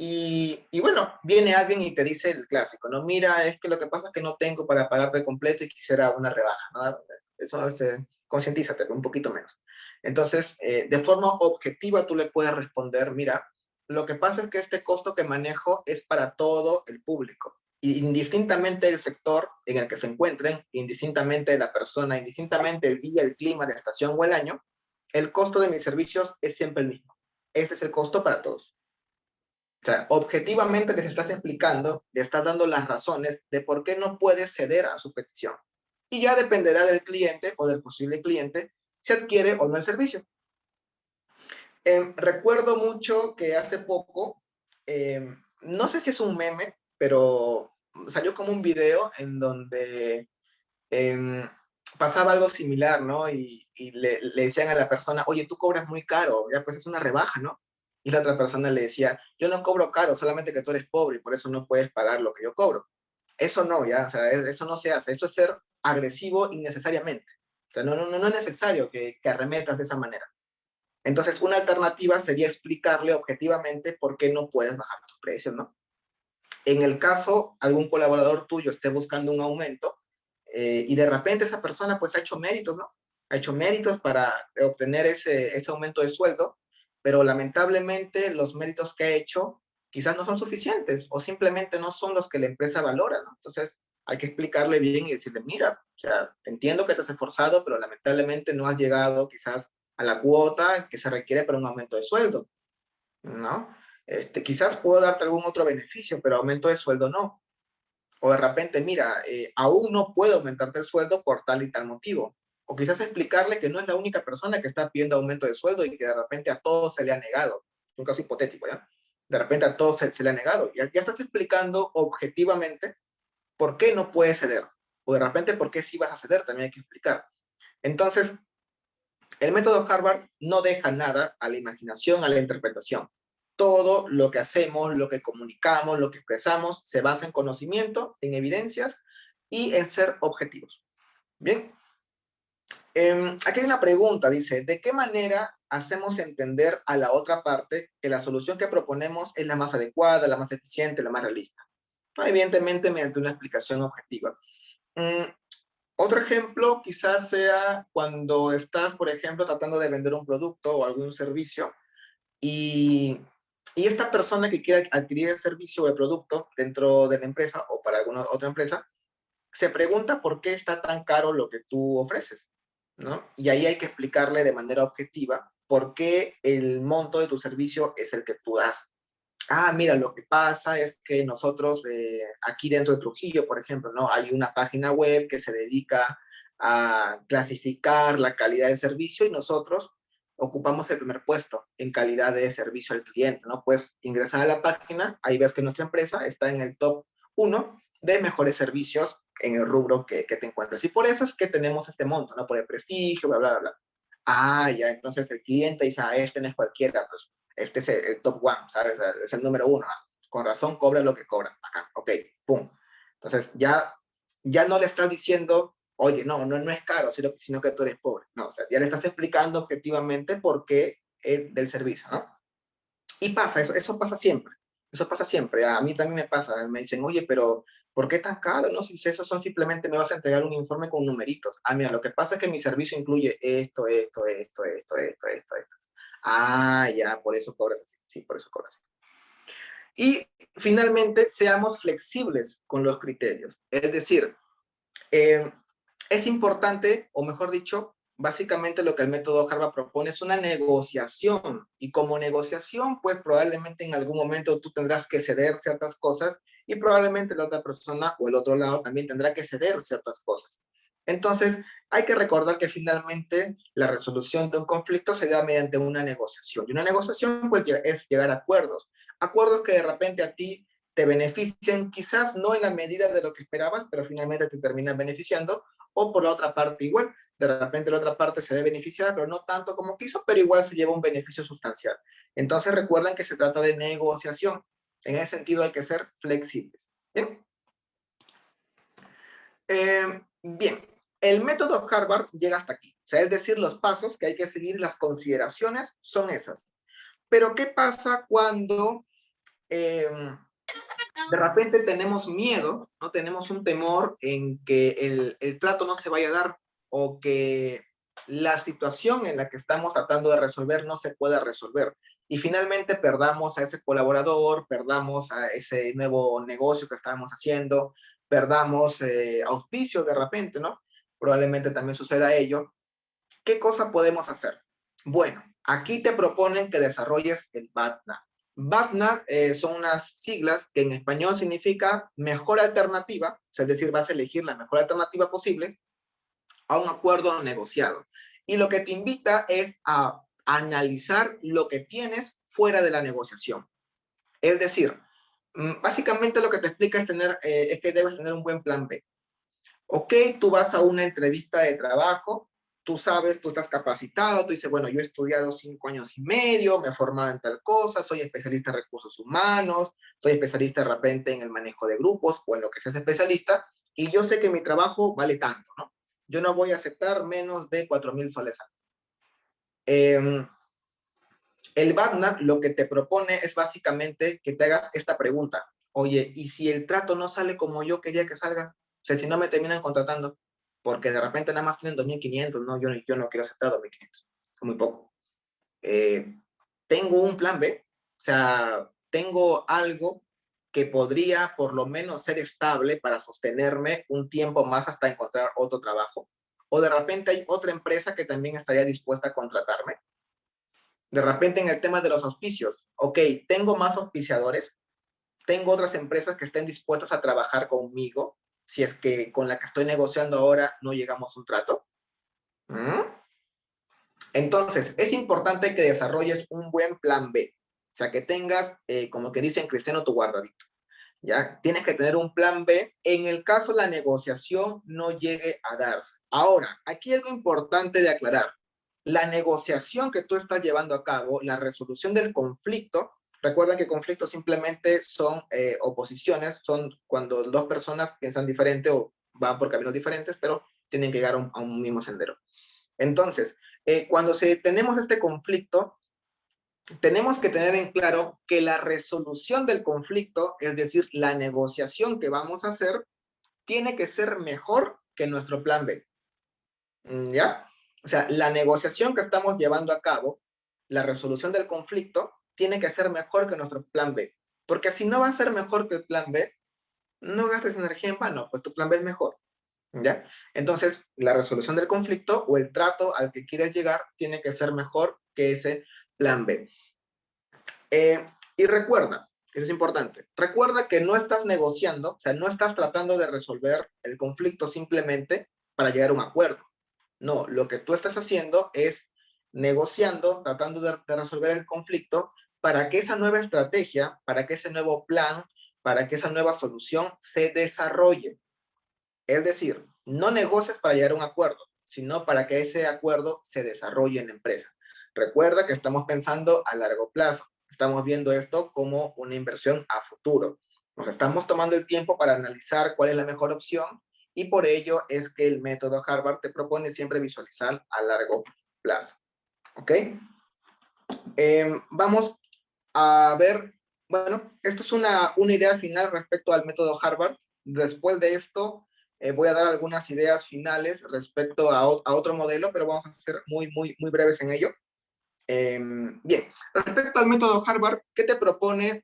Y bueno, viene alguien y te dice el clásico, ¿no? Mira, es que lo que pasa es que no tengo para pagarte completo y quisiera una rebaja, ¿no? Eso es, concientízate un poquito menos. Entonces, de forma objetiva tú le puedes responder, mira, lo que pasa es que este costo que manejo es para todo el público. Y indistintamente el sector en el que se encuentren, indistintamente la persona, indistintamente el día, el clima, la estación o el año, el costo de mis servicios es siempre el mismo. Este es el costo para todos. O sea, objetivamente les estás explicando, le estás dando las razones de por qué no puedes ceder a su petición. Y ya dependerá del cliente o del posible cliente si adquiere o no el servicio. Recuerdo mucho que hace poco, no sé si es un meme, pero salió como un video en donde eh, pasaba algo similar, ¿no? Y le decían a la persona, oye, tú cobras muy caro, ya pues es una rebaja, ¿no? Y la otra persona le decía, yo no cobro caro, solamente que tú eres pobre y por eso no puedes pagar lo que yo cobro. Eso no, ya, o sea, eso no se hace, eso es ser agresivo innecesariamente. O sea, no es necesario que arremetas de esa manera. Entonces, una alternativa sería explicarle objetivamente por qué no puedes bajar tus precios, ¿no? En el caso, algún colaborador tuyo esté buscando un aumento y de repente esa persona pues ha hecho méritos, ¿no? Ha hecho méritos para obtener ese aumento de sueldo, pero lamentablemente los méritos que ha hecho quizás no son suficientes o simplemente no son los que la empresa valora, ¿no? Entonces hay que explicarle bien y decirle, mira, o sea, entiendo que te has esforzado, pero lamentablemente no has llegado quizás a la cuota que se requiere para un aumento de sueldo, ¿no? Quizás puedo darte algún otro beneficio, pero aumento de sueldo no. O de repente, mira, aún no puedo aumentarte el sueldo por tal y tal motivo. O quizás explicarle que no es la única persona que está pidiendo aumento de sueldo y que de repente a todos se le ha negado. Es un caso hipotético, ¿ya? De repente a todos se le ha negado. Ya estás explicando objetivamente por qué no puedes ceder. O de repente por qué sí vas a ceder, también hay que explicar. Entonces, el método Harvard no deja nada a la imaginación, a la interpretación. Todo lo que hacemos, lo que comunicamos, lo que expresamos, se basa en conocimiento, en evidencias y en ser objetivos. Bien, aquí hay una pregunta, dice, ¿de qué manera hacemos entender a la otra parte que la solución que proponemos es la más adecuada, la más eficiente, la más realista? No, evidentemente mediante una explicación objetiva. Mm, Otro ejemplo quizás sea cuando estás, por ejemplo, tratando de vender un producto o algún servicio y, y esta persona que quiere adquirir el servicio o el producto dentro de la empresa o para alguna otra empresa, se pregunta por qué está tan caro lo que tú ofreces, ¿no? Y ahí hay que explicarle de manera objetiva por qué el monto de tu servicio es el que tú das. Ah, mira, lo que pasa es que nosotros aquí dentro de Trujillo, por ejemplo, ¿no? Hay una página web que se dedica a clasificar la calidad del servicio y nosotros ocupamos el primer puesto en calidad de servicio al cliente, ¿no? Pues ingresar a la página, ahí ves que nuestra empresa está en el top 1 de mejores servicios en el rubro que te encuentras. Y por eso es que tenemos este monto, ¿no? Por el prestigio, bla, bla, bla. Ah, ya, entonces el cliente dice, ah, este no es cualquiera, pues este es el top one, ¿sabes? Es el número uno. Con razón cobra lo que cobra. Acá, ok, pum. Entonces ya Ya no le estás diciendo, oye, no es caro, sino que tú eres pobre. No, o sea, ya le estás explicando objetivamente por qué del servicio, ¿no? Y pasa, eso pasa siempre. Eso pasa siempre. A mí también me pasa. Me dicen, oye, pero ¿por qué tan caro? No, si esos son simplemente me vas a entregar un informe con numeritos. Ah, mira, lo que pasa es que mi servicio incluye esto. Ah, ya, por eso cobras así. Sí, por eso cobras así. Y finalmente, seamos flexibles con los criterios. Es decir, eh, es importante, o mejor dicho, básicamente lo que el método Harvard propone es una negociación. Y como negociación, pues probablemente en algún momento tú tendrás que ceder ciertas cosas y probablemente la otra persona o el otro lado también tendrá que ceder ciertas cosas. Entonces, hay que recordar que finalmente la resolución de un conflicto se da mediante una negociación. Y una negociación, pues, es llegar a acuerdos. Acuerdos que de repente a ti te benefician, quizás no en la medida de lo que esperabas, pero finalmente te terminan beneficiando, o por la otra parte igual, de repente la otra parte se ve beneficiada, pero no tanto como quiso, pero igual se lleva un beneficio sustancial. Entonces recuerden que se trata de negociación. En ese sentido hay que ser flexibles. Bien, bien. El método Harvard llega hasta aquí. O sea, es decir, los pasos que hay que seguir, las consideraciones son esas. Pero ¿qué pasa cuando de repente tenemos miedo, no tenemos un temor en que el trato no se vaya a dar o que la situación en la que estamos tratando de resolver no se pueda resolver? Y finalmente perdamos a ese colaborador, perdamos a ese nuevo negocio que estábamos haciendo, perdamos auspicio de repente, ¿no? Probablemente también suceda ello. ¿Qué cosa podemos hacer? Bueno, aquí te proponen que desarrolles el BATNA. BATNA son unas siglas que en español significa mejor alternativa, o sea, es decir, vas a elegir la mejor alternativa posible a un acuerdo negociado. Y lo que te invita es a analizar lo que tienes fuera de la negociación. Es decir, básicamente lo que te explica es que debes tener un buen plan B. Ok, tú vas a una entrevista de trabajo, tú sabes, tú estás capacitado, tú dices, bueno, yo he estudiado 5 años y medio, me he formado en tal cosa, soy especialista en recursos humanos, soy especialista de repente en el manejo de grupos o en lo que seas especialista, y yo sé que mi trabajo vale tanto, ¿no? Yo no voy a aceptar menos de 4,000 soles al mes. El BATNA lo que te propone es básicamente que te hagas esta pregunta. Oye, ¿y si el trato no sale como yo quería que salga? O sea, si no me terminan contratando, porque de repente nada más tienen 2,500, ¿no? Yo no quiero aceptar 2,500, es muy poco. Tengo un plan B, o sea, tengo algo que podría por lo menos ser estable para sostenerme un tiempo más hasta encontrar otro trabajo. O de repente hay otra empresa que también estaría dispuesta a contratarme. De repente en el tema de los auspicios, ok, tengo más auspiciadores, tengo otras empresas que estén dispuestas a trabajar conmigo, si es que con la que estoy negociando ahora no llegamos a un trato. ¿Mm? Entonces, es importante que desarrolles un buen plan B, o sea, que tengas, como que dicen Cristiano, tu guardadito. ¿Ya? Tienes que tener un plan B en el caso la negociación no llegue a darse. Ahora, aquí algo importante de aclarar. La negociación que tú estás llevando a cabo, la resolución del conflicto, recuerda que conflictos simplemente son oposiciones, son cuando dos personas piensan diferente o van por caminos diferentes, pero tienen que llegar a un mismo sendero. Entonces, cuando tenemos este conflicto, tenemos que tener en claro que la resolución del conflicto, es decir, la negociación que vamos a hacer, tiene que ser mejor que nuestro plan B. ¿Ya? O sea, la negociación que estamos llevando a cabo, la resolución del conflicto, tiene que ser mejor que nuestro plan B. Porque si no va a ser mejor que el plan B, no gastes energía en vano, pues tu plan B es mejor. ¿Ya? Entonces, la resolución del conflicto o el trato al que quieres llegar tiene que ser mejor que ese plan B. Y recuerda, eso es importante, recuerda que no estás negociando, o sea, no estás tratando de resolver el conflicto simplemente para llegar a un acuerdo. No, lo que tú estás haciendo es negociando, tratando de resolver el conflicto para que esa nueva estrategia, para que ese nuevo plan, para que esa nueva solución se desarrolle. Es decir, no negocies para llegar a un acuerdo, sino para que ese acuerdo se desarrolle en la empresa. Recuerda que estamos pensando a largo plazo. Estamos viendo esto como una inversión a futuro. Nos estamos tomando el tiempo para analizar cuál es la mejor opción y por ello es que el método Harvard te propone siempre visualizar a largo plazo. ¿Ok? Vamos a ver, bueno, esto es una idea final respecto al método Harvard. Después de esto, voy a dar algunas ideas finales respecto a otro modelo, pero vamos a ser muy breves en ello. Bien, respecto al método Harvard, ¿qué te propone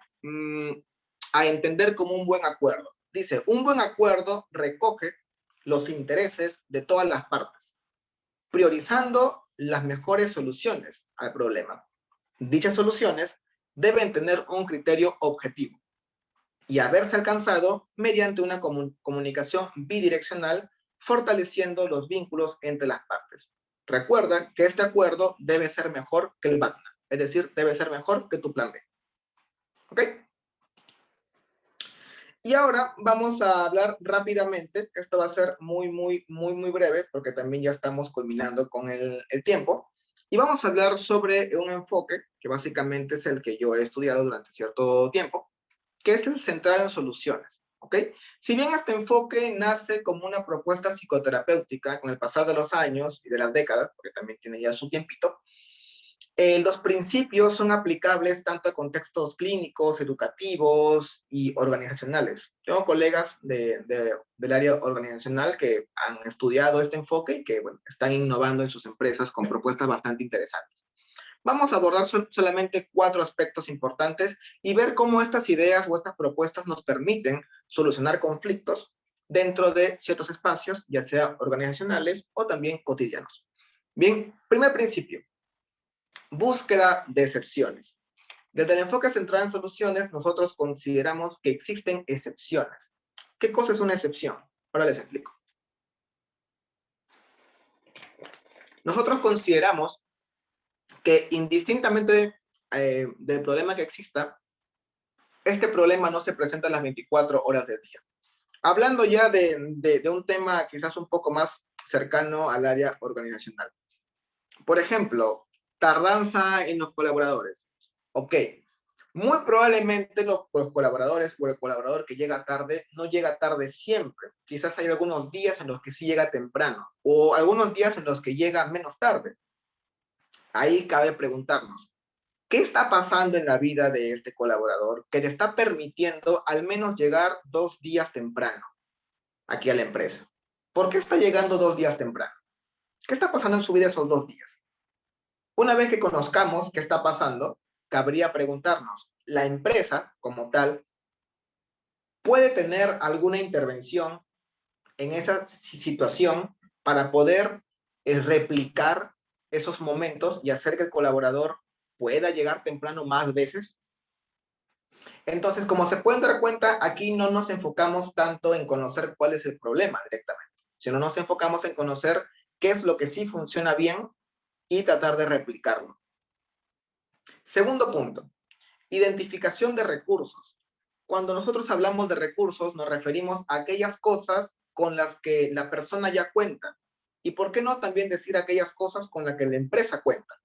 a entender como un buen acuerdo? Dice, un buen acuerdo recoge los intereses de todas las partes, priorizando las mejores soluciones al problema. Dichas soluciones deben tener un criterio objetivo y haberse alcanzado mediante una comunicación bidireccional, fortaleciendo los vínculos entre las partes. Recuerda que este acuerdo debe ser mejor que el BATNA, es decir, debe ser mejor que tu plan B. ¿Ok? Y ahora vamos a hablar rápidamente, esto va a ser muy breve, porque también ya estamos culminando con el tiempo, y vamos a hablar sobre un enfoque que básicamente es el que yo he estudiado durante cierto tiempo, que es el centrado en soluciones. ¿Ok? Si bien este enfoque nace como una propuesta psicoterapéutica con el pasar de los años y de las décadas, porque también tiene ya su tiempito, los principios son aplicables tanto a contextos clínicos, educativos y organizacionales. Tengo colegas del área organizacional que han estudiado este enfoque y que bueno, están innovando en sus empresas con propuestas bastante interesantes. Vamos a abordar solamente 4 aspectos importantes y ver cómo estas ideas o estas propuestas nos permiten solucionar conflictos dentro de ciertos espacios, ya sea organizacionales o también cotidianos. Bien, primer principio, búsqueda de excepciones. Desde el enfoque centrado en soluciones, nosotros consideramos que existen excepciones. ¿Qué cosa es una excepción? Ahora les explico. Nosotros consideramos que indistintamente del problema que exista, este problema no se presenta las 24 horas del día. Hablando ya de un tema quizás un poco más cercano al área organizacional. Por ejemplo, tardanza en los colaboradores. Ok, muy probablemente los colaboradores o el colaborador que llega tarde no llega tarde siempre. Quizás hay algunos días en los que sí llega temprano o algunos días en los que llega menos tarde. Ahí cabe preguntarnos, ¿qué está pasando en la vida de este colaborador que le está permitiendo al menos llegar 2 días temprano aquí a la empresa? ¿Por qué está llegando 2 días temprano? ¿Qué está pasando en su vida esos 2 días? Una vez que conozcamos qué está pasando, cabría preguntarnos, ¿la empresa como tal puede tener alguna intervención en esa situación para poder replicar esos momentos y hacer que el colaborador pueda llegar temprano más veces? Entonces, como se pueden dar cuenta, aquí no nos enfocamos tanto en conocer cuál es el problema directamente, sino nos enfocamos en conocer qué es lo que sí funciona bien y tratar de replicarlo. Segundo punto, identificación de recursos. Cuando nosotros hablamos de recursos, nos referimos a aquellas cosas con las que la persona ya cuenta. Y por qué no también decir aquellas cosas con las que la empresa cuenta.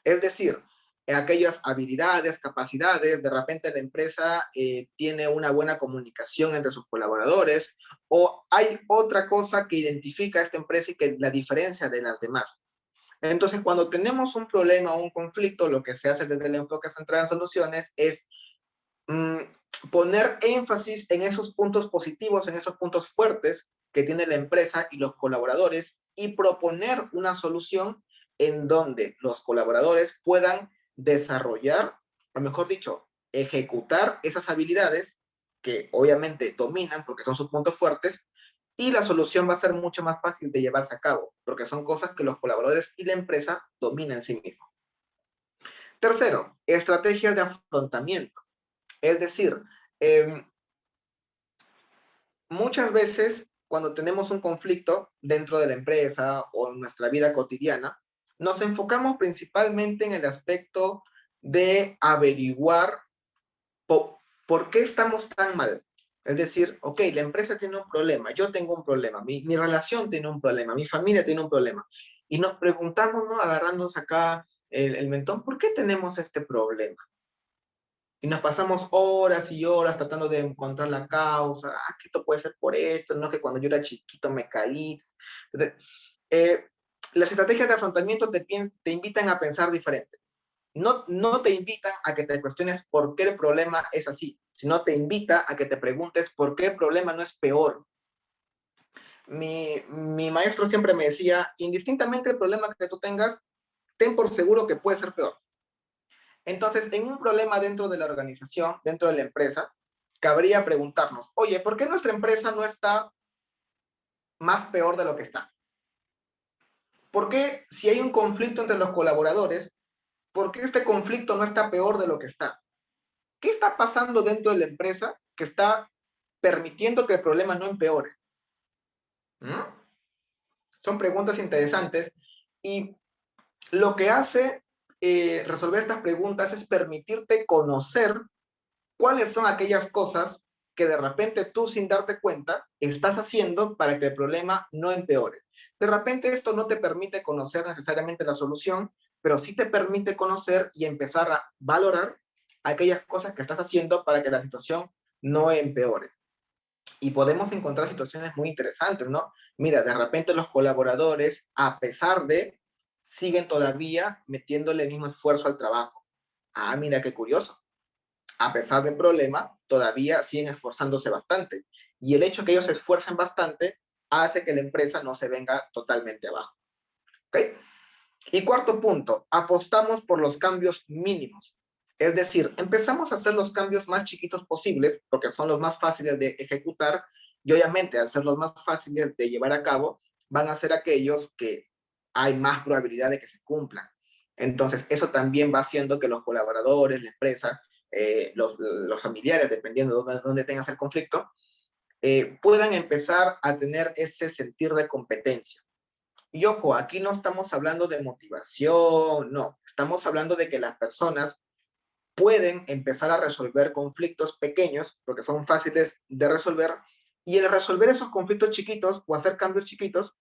Es decir, aquellas habilidades, capacidades, de repente la empresa tiene una buena comunicación entre sus colaboradores o hay otra cosa que identifica a esta empresa y que la diferencia de las demás. Entonces, cuando tenemos un problema o un conflicto, lo que se hace desde el enfoque centrado en soluciones es poner énfasis en esos puntos positivos, en esos puntos fuertes que tiene la empresa y los colaboradores y proponer una solución en donde los colaboradores puedan desarrollar, o mejor dicho, ejecutar esas habilidades que obviamente dominan porque son sus puntos fuertes y la solución va a ser mucho más fácil de llevarse a cabo porque son cosas que los colaboradores y la empresa dominan en sí mismos. Tercero, estrategias de afrontamiento. Es decir, muchas veces cuando tenemos un conflicto dentro de la empresa o en nuestra vida cotidiana, nos enfocamos principalmente en el aspecto de averiguar por qué estamos tan mal. Es decir, ok, la empresa tiene un problema, yo tengo un problema, mi relación tiene un problema, mi familia tiene un problema. Y nos preguntamos, ¿no? Agarrándonos acá el mentón, ¿por qué tenemos este problema? Y nos pasamos horas y horas tratando de encontrar la causa, que esto puede ser por esto, no que cuando yo era chiquito me caí. Entonces, eh, las estrategias de afrontamiento te invitan a pensar diferente. No te invitan a que te cuestiones por qué el problema es así, sino te invita a que te preguntes por qué el problema no es peor. Mi maestro siempre me decía, indistintamente el problema que tú tengas, ten por seguro que puede ser peor. Entonces, en un problema dentro de la organización, dentro de la empresa, cabría preguntarnos, oye, ¿por qué nuestra empresa no está más peor de lo que está? ¿Por qué si hay un conflicto entre los colaboradores, por qué este conflicto no está peor de lo que está? ¿Qué está pasando dentro de la empresa que está permitiendo que el problema no empeore? ¿Mm? Son preguntas interesantes y lo que hace resolver estas preguntas es permitirte conocer cuáles son aquellas cosas que de repente tú sin darte cuenta estás haciendo para que el problema no empeore. De repente esto no te permite conocer necesariamente la solución, pero sí te permite conocer y empezar a valorar aquellas cosas que estás haciendo para que la situación no empeore. Y podemos encontrar situaciones muy interesantes, ¿no? Mira, de repente los colaboradores, a pesar de, siguen todavía metiéndole el mismo esfuerzo al trabajo. Ah, mira qué curioso. A pesar del problema, todavía siguen esforzándose bastante. Y el hecho de que ellos se esfuercen bastante hace que la empresa no se venga totalmente abajo. ¿Ok? Y cuarto punto, apostamos por los cambios mínimos. Es decir, empezamos a hacer los cambios más chiquitos posibles, porque son los más fáciles de ejecutar, y obviamente al ser los más fáciles de llevar a cabo, van a ser aquellos que hay más probabilidad de que se cumplan. Entonces, eso también va haciendo que los colaboradores, la empresa, los familiares, dependiendo de dónde tengas el conflicto, puedan empezar a tener ese sentir de competencia. Y ojo, aquí no estamos hablando de motivación, no, estamos hablando de que las personas pueden empezar a resolver conflictos pequeños, porque son fáciles de resolver, y el resolver esos conflictos chiquitos o hacer cambios chiquitos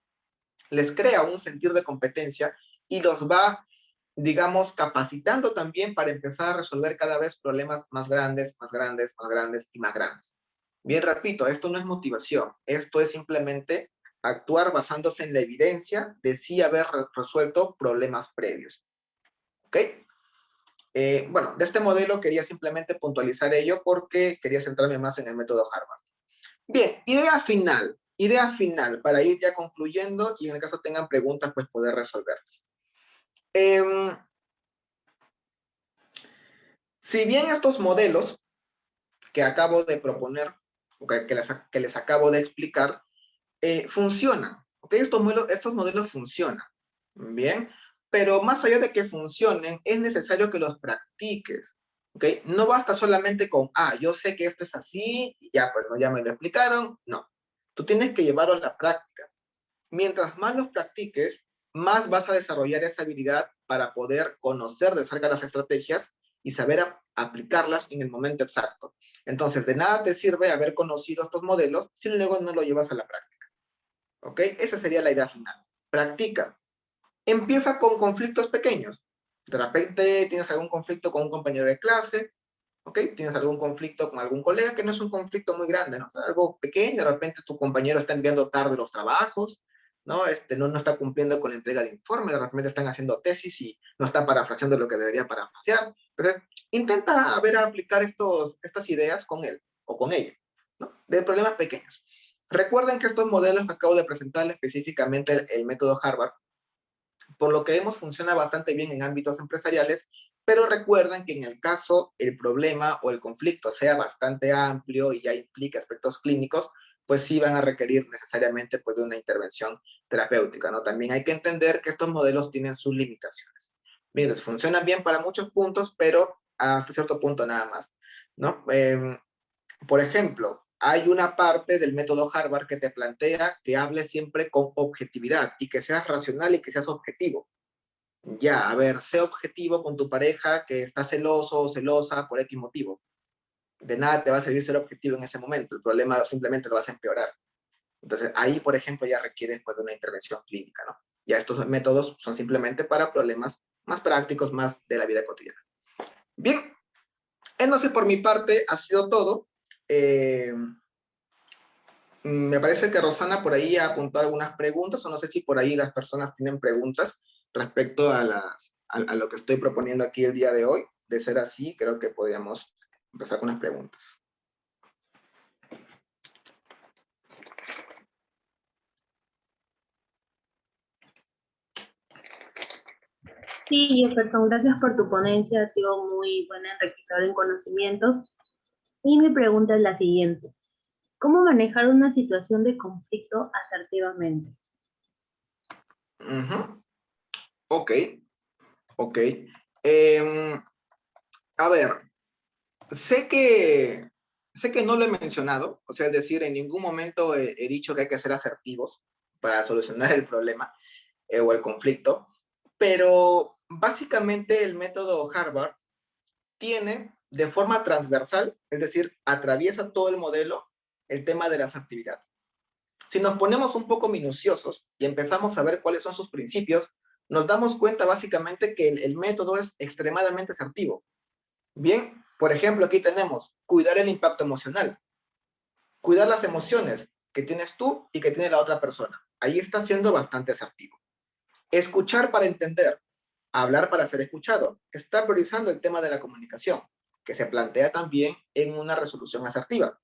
les crea un sentir de competencia y los va, digamos, capacitando también para empezar a resolver cada vez problemas más grandes, más grandes, más grandes y más grandes. Bien, repito, esto no es motivación, esto es simplemente actuar basándose en la evidencia de sí haber resuelto problemas previos. ¿Ok? Bueno, de este modelo quería simplemente puntualizar ello porque quería centrarme más en el método Harvard. Bien, idea final para ir ya concluyendo y en el caso tengan preguntas, pues poder resolverlas. Si bien estos modelos que acabo de proponer, que les acabo de explicar, funcionan, ¿ok? Estos modelos funcionan, ¿bien? Pero más allá de que funcionen, es necesario que los practiques, ¿ok? No basta solamente con, yo sé que esto es así, y ya, pues, no, ya me lo explicaron, no. Tú tienes que llevarlo a la práctica. Mientras más los practiques, más vas a desarrollar esa habilidad para poder conocer de cerca las estrategias y saber aplicarlas en el momento exacto. Entonces, de nada te sirve haber conocido estos modelos si luego no lo llevas a la práctica. ¿Ok? Esa sería la idea final. Practica. Empieza con conflictos pequeños. De repente tienes algún conflicto con un compañero de clase, ¿ok? Tienes algún conflicto con algún colega que no es un conflicto muy grande, ¿no? O sea, algo pequeño, de repente tu compañero está enviando tarde los trabajos, ¿no? No está cumpliendo con la entrega de informe, de repente están haciendo tesis y no está parafraseando lo que debería parafrasear. Entonces, intenta aplicar estas ideas con él o con ella, ¿no? De problemas pequeños. Recuerden que estos modelos que acabo de presentar, específicamente el método Harvard, por lo que vemos funciona bastante bien en ámbitos empresariales, pero recuerden que en el caso el problema o el conflicto sea bastante amplio y ya implica aspectos clínicos, pues sí van a requerir necesariamente pues, de una intervención terapéutica, ¿no? También hay que entender que estos modelos tienen sus limitaciones. Miren, funcionan bien para muchos puntos, pero hasta cierto punto nada más, ¿no? Por ejemplo, hay una parte del método Harvard que te plantea que hables siempre con objetividad y que seas racional y que seas objetivo. Ya, a ver, sé objetivo con tu pareja que está celoso o celosa por X motivo. De nada te va a servir ser objetivo en ese momento. El problema simplemente lo vas a empeorar. Entonces, ahí, por ejemplo, ya requiere después de una intervención clínica, ¿no? Ya estos métodos son simplemente para problemas más prácticos, más de la vida cotidiana. Bien, Entonces, por mi parte, ha sido todo. Me parece que Rosana por ahí apuntó algunas preguntas, o no sé si por ahí las personas tienen preguntas respecto a lo que estoy proponiendo aquí el día de hoy. De ser así, creo que podríamos empezar con las preguntas. Sí, Jefferson, gracias por tu ponencia, ha sido muy buena, enriquecedora en conocimientos. Y mi pregunta es la siguiente. ¿Cómo manejar una situación de conflicto asertivamente? Ok, ok. Em, a ver, sé que, sé que no lo he mencionado, o sea, es decir, en ningún momento he dicho que hay que ser asertivos para solucionar el problema o el conflicto, pero básicamente el método Harvard tiene de forma transversal, es decir, atraviesa todo el modelo, el tema de la asertividad. Si nos ponemos un poco minuciosos y empezamos a ver cuáles son sus principios, nos damos cuenta básicamente que el método es extremadamente asertivo. Bien, por ejemplo, aquí tenemos cuidar el impacto emocional, cuidar las emociones que tienes tú y que tiene la otra persona. Ahí está siendo bastante asertivo. Escuchar para entender, hablar para ser escuchado. Está priorizando el tema de la comunicación, que se plantea también en una resolución asertiva.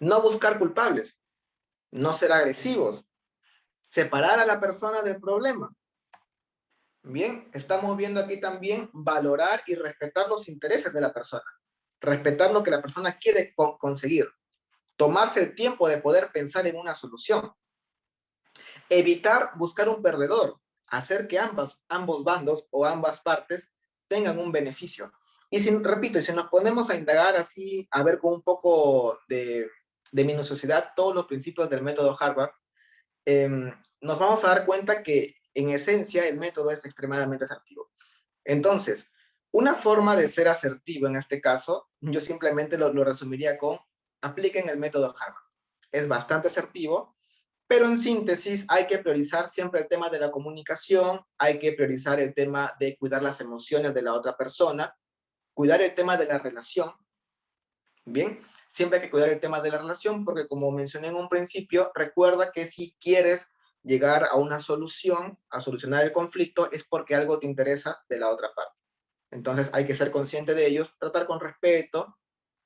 No buscar culpables, no ser agresivos, separar a la persona del problema. Bien, estamos viendo aquí también valorar y respetar los intereses de la persona, respetar lo que la persona quiere conseguir, tomarse el tiempo de poder pensar en una solución, evitar buscar un perdedor, hacer que ambos bandos o ambas partes tengan un beneficio. Y si, repito, si nos ponemos a indagar así, a ver con un poco de minuciosidad todos los principios del método Harvard, nos vamos a dar cuenta que en esencia el método es extremadamente asertivo. Entonces, una forma de ser asertivo en este caso, yo simplemente lo resumiría con apliquen el método Harvard. Es bastante asertivo, pero en síntesis hay que priorizar siempre el tema de la comunicación, hay que priorizar el tema de cuidar las emociones de la otra persona, cuidar el tema de la relación, ¿bien? Siempre hay que cuidar el tema de la relación porque como mencioné en un principio, recuerda que si quieres llegar a una solución, a solucionar el conflicto, es porque algo te interesa de la otra parte. Entonces hay que ser consciente de ellos, tratar con respeto,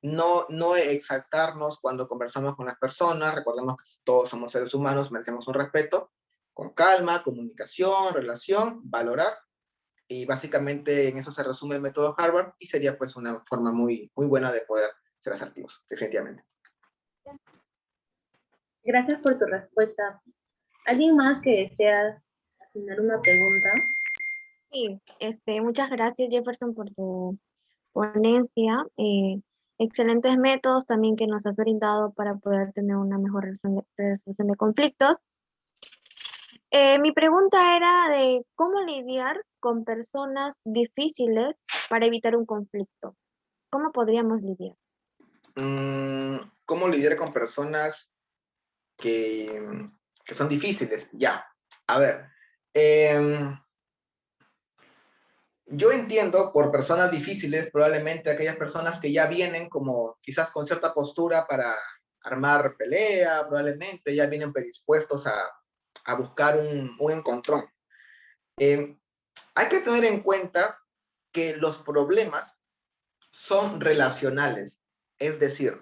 no exaltarnos cuando conversamos con las personas, recordemos que todos somos seres humanos, merecemos un respeto, con calma, comunicación, relación, valorar, y básicamente en eso se resume el método Harvard y sería pues una forma muy, muy buena de poder ser asertivos, definitivamente. Gracias por tu respuesta. ¿Alguien más que desea hacer una pregunta? Sí, muchas gracias Jefferson por tu ponencia. Excelentes métodos también que nos has brindado para poder tener una mejor resolución de conflictos. Mi pregunta era de cómo lidiar con personas difíciles para evitar un conflicto. ¿Cómo podríamos lidiar? ¿Cómo lidiar con personas que son difíciles? Ya, a ver. Yo entiendo por personas difíciles, probablemente aquellas personas que ya vienen como quizás con cierta postura para armar pelea, probablemente ya vienen predispuestos a buscar un encontrón. Hay que tener en cuenta que los problemas son relacionales, es decir,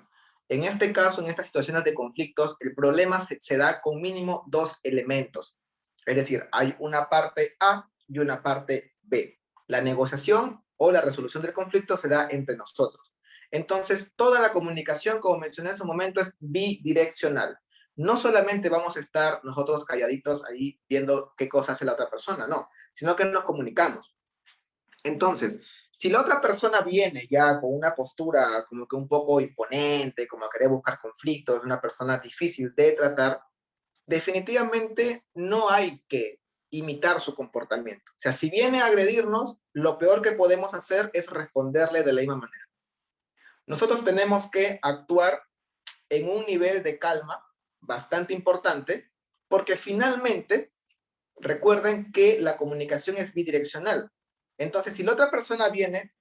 en este caso, en estas situaciones de conflictos, el problema se da con mínimo dos elementos, es decir, hay una parte A y una parte B. La negociación o la resolución del conflicto se da entre nosotros. Entonces, toda la comunicación, como mencioné en su momento, es bidireccional. No solamente vamos a estar nosotros calladitos ahí viendo qué cosa hace la otra persona, no, sino que nos comunicamos. Entonces, si la otra persona viene ya con una postura como que un poco imponente, como querer buscar conflictos, una persona difícil de tratar, definitivamente no hay que imitar su comportamiento. O sea, si viene a agredirnos, lo peor que podemos hacer es responderle de la misma manera. Nosotros tenemos que actuar en un nivel de calma bastante importante, porque finalmente, recuerden que la comunicación es bidireccional. Entonces, si la otra persona viene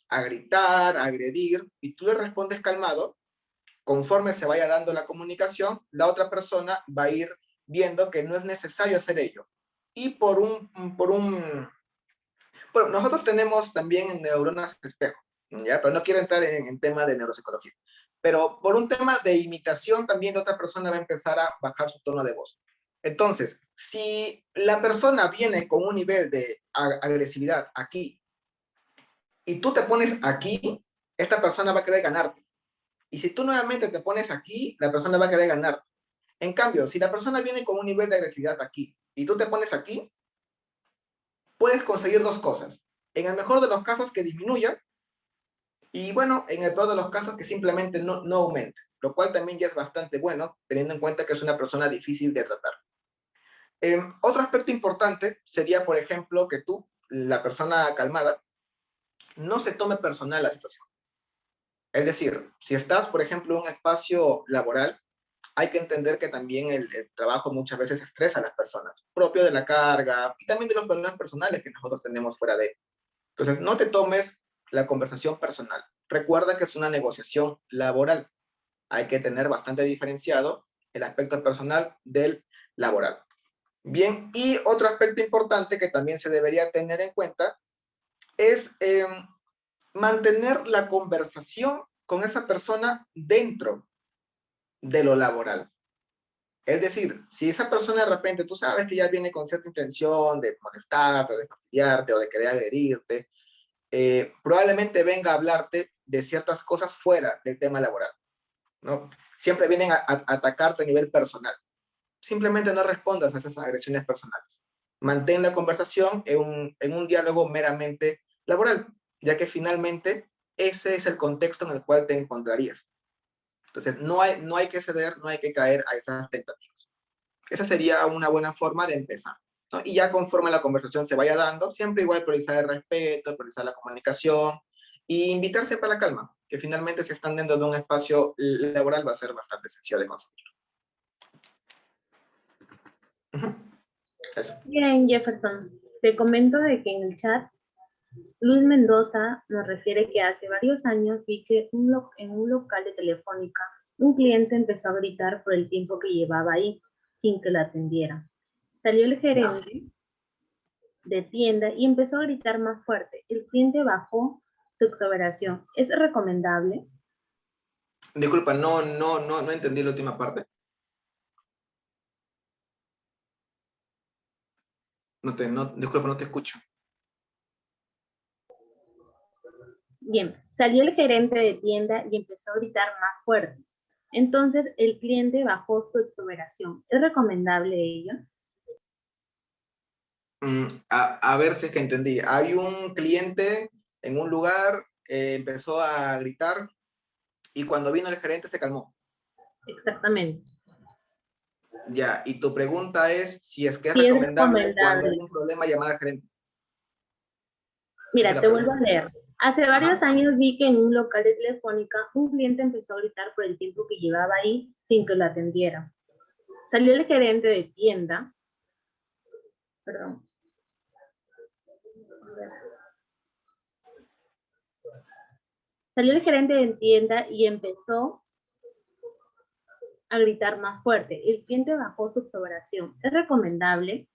a gritar, a agredir, y tú le respondes calmado, conforme se vaya dando la comunicación, la otra persona va a ir viendo que no es necesario hacer ello. Y bueno, nosotros tenemos también neuronas espejo, ¿ya? Pero no quiero entrar en tema de neuropsicología. Pero por un tema de imitación, también la otra persona va a empezar a bajar su tono de voz. Entonces, si la persona viene con un nivel de agresividad aquí y tú te pones aquí, esta persona va a querer ganarte. Y si tú nuevamente te pones aquí, la persona va a querer ganarte. En cambio, si la persona viene con un nivel de agresividad aquí y tú te pones aquí, puedes conseguir dos cosas. En el mejor de los casos, que disminuya, y bueno, en el peor de los casos, que simplemente no aumente, lo cual también ya es bastante bueno, teniendo en cuenta que es una persona difícil de tratar. Otro aspecto importante sería, por ejemplo, que tú, la persona calmada, no se tome personal la situación. Es decir, si estás, por ejemplo, en un espacio laboral, hay que entender que también el trabajo muchas veces estresa a las personas, propio de la carga y también de los problemas personales que nosotros tenemos fuera de él. Entonces, no te tomes la conversación personal. Recuerda que es una negociación laboral. Hay que tener bastante diferenciado el aspecto personal del laboral. Bien, y otro aspecto importante que también se debería tener en cuenta es mantener la conversación con esa persona dentro de lo laboral. Es decir, si esa persona de repente tú sabes que ya viene con cierta intención de molestarte, o de fastidiarte, o de querer agredirte, probablemente venga a hablarte de ciertas cosas fuera del tema laboral, ¿no? Siempre vienen a atacarte a nivel personal. Simplemente no respondas a esas agresiones personales. Mantén la conversación en un diálogo meramente laboral, ya que finalmente ese es el contexto en el cual te encontrarías. Entonces, no hay que ceder, no hay que caer a esas tentativas. Esa sería una buena forma de empezar, ¿no? Y ya conforme la conversación se vaya dando, siempre igual priorizar el respeto, priorizar la comunicación y invitar siempre a la calma, que finalmente si están dentro de un espacio laboral va a ser bastante sencillo de conseguir. Eso. Bien, Jefferson, te comento de que en el chat Luis Mendoza nos refiere que hace varios años vi que en un local de Telefónica un cliente empezó a gritar por el tiempo que llevaba ahí sin que lo atendiera. Salió el gerente de tienda y empezó a gritar más fuerte. El cliente bajó su exoneración. ¿Es recomendable? Disculpa, no entendí la última parte. Disculpa, no te escucho. Bien, salió el gerente de tienda y empezó a gritar más fuerte. Entonces el cliente bajó su exoneración. ¿Es recomendable ello? A ver si es que entendí. Hay un cliente en un lugar, empezó a gritar y cuando vino el gerente se calmó. Exactamente. Ya, y tu pregunta es si es que es Sí, es recomendable cuando hay recomendable. un problema llamar al gerente. Esa es Mira, la te vuelvo pregunta. a leer. Hace varios Ajá. años vi que en un local de Telefónica un cliente empezó a gritar por el tiempo que llevaba ahí sin que lo atendiera. Salió el gerente de tienda, perdón. Salió el gerente de tienda y empezó a gritar más fuerte. El cliente bajó su exoneración. ¿Es recomendable?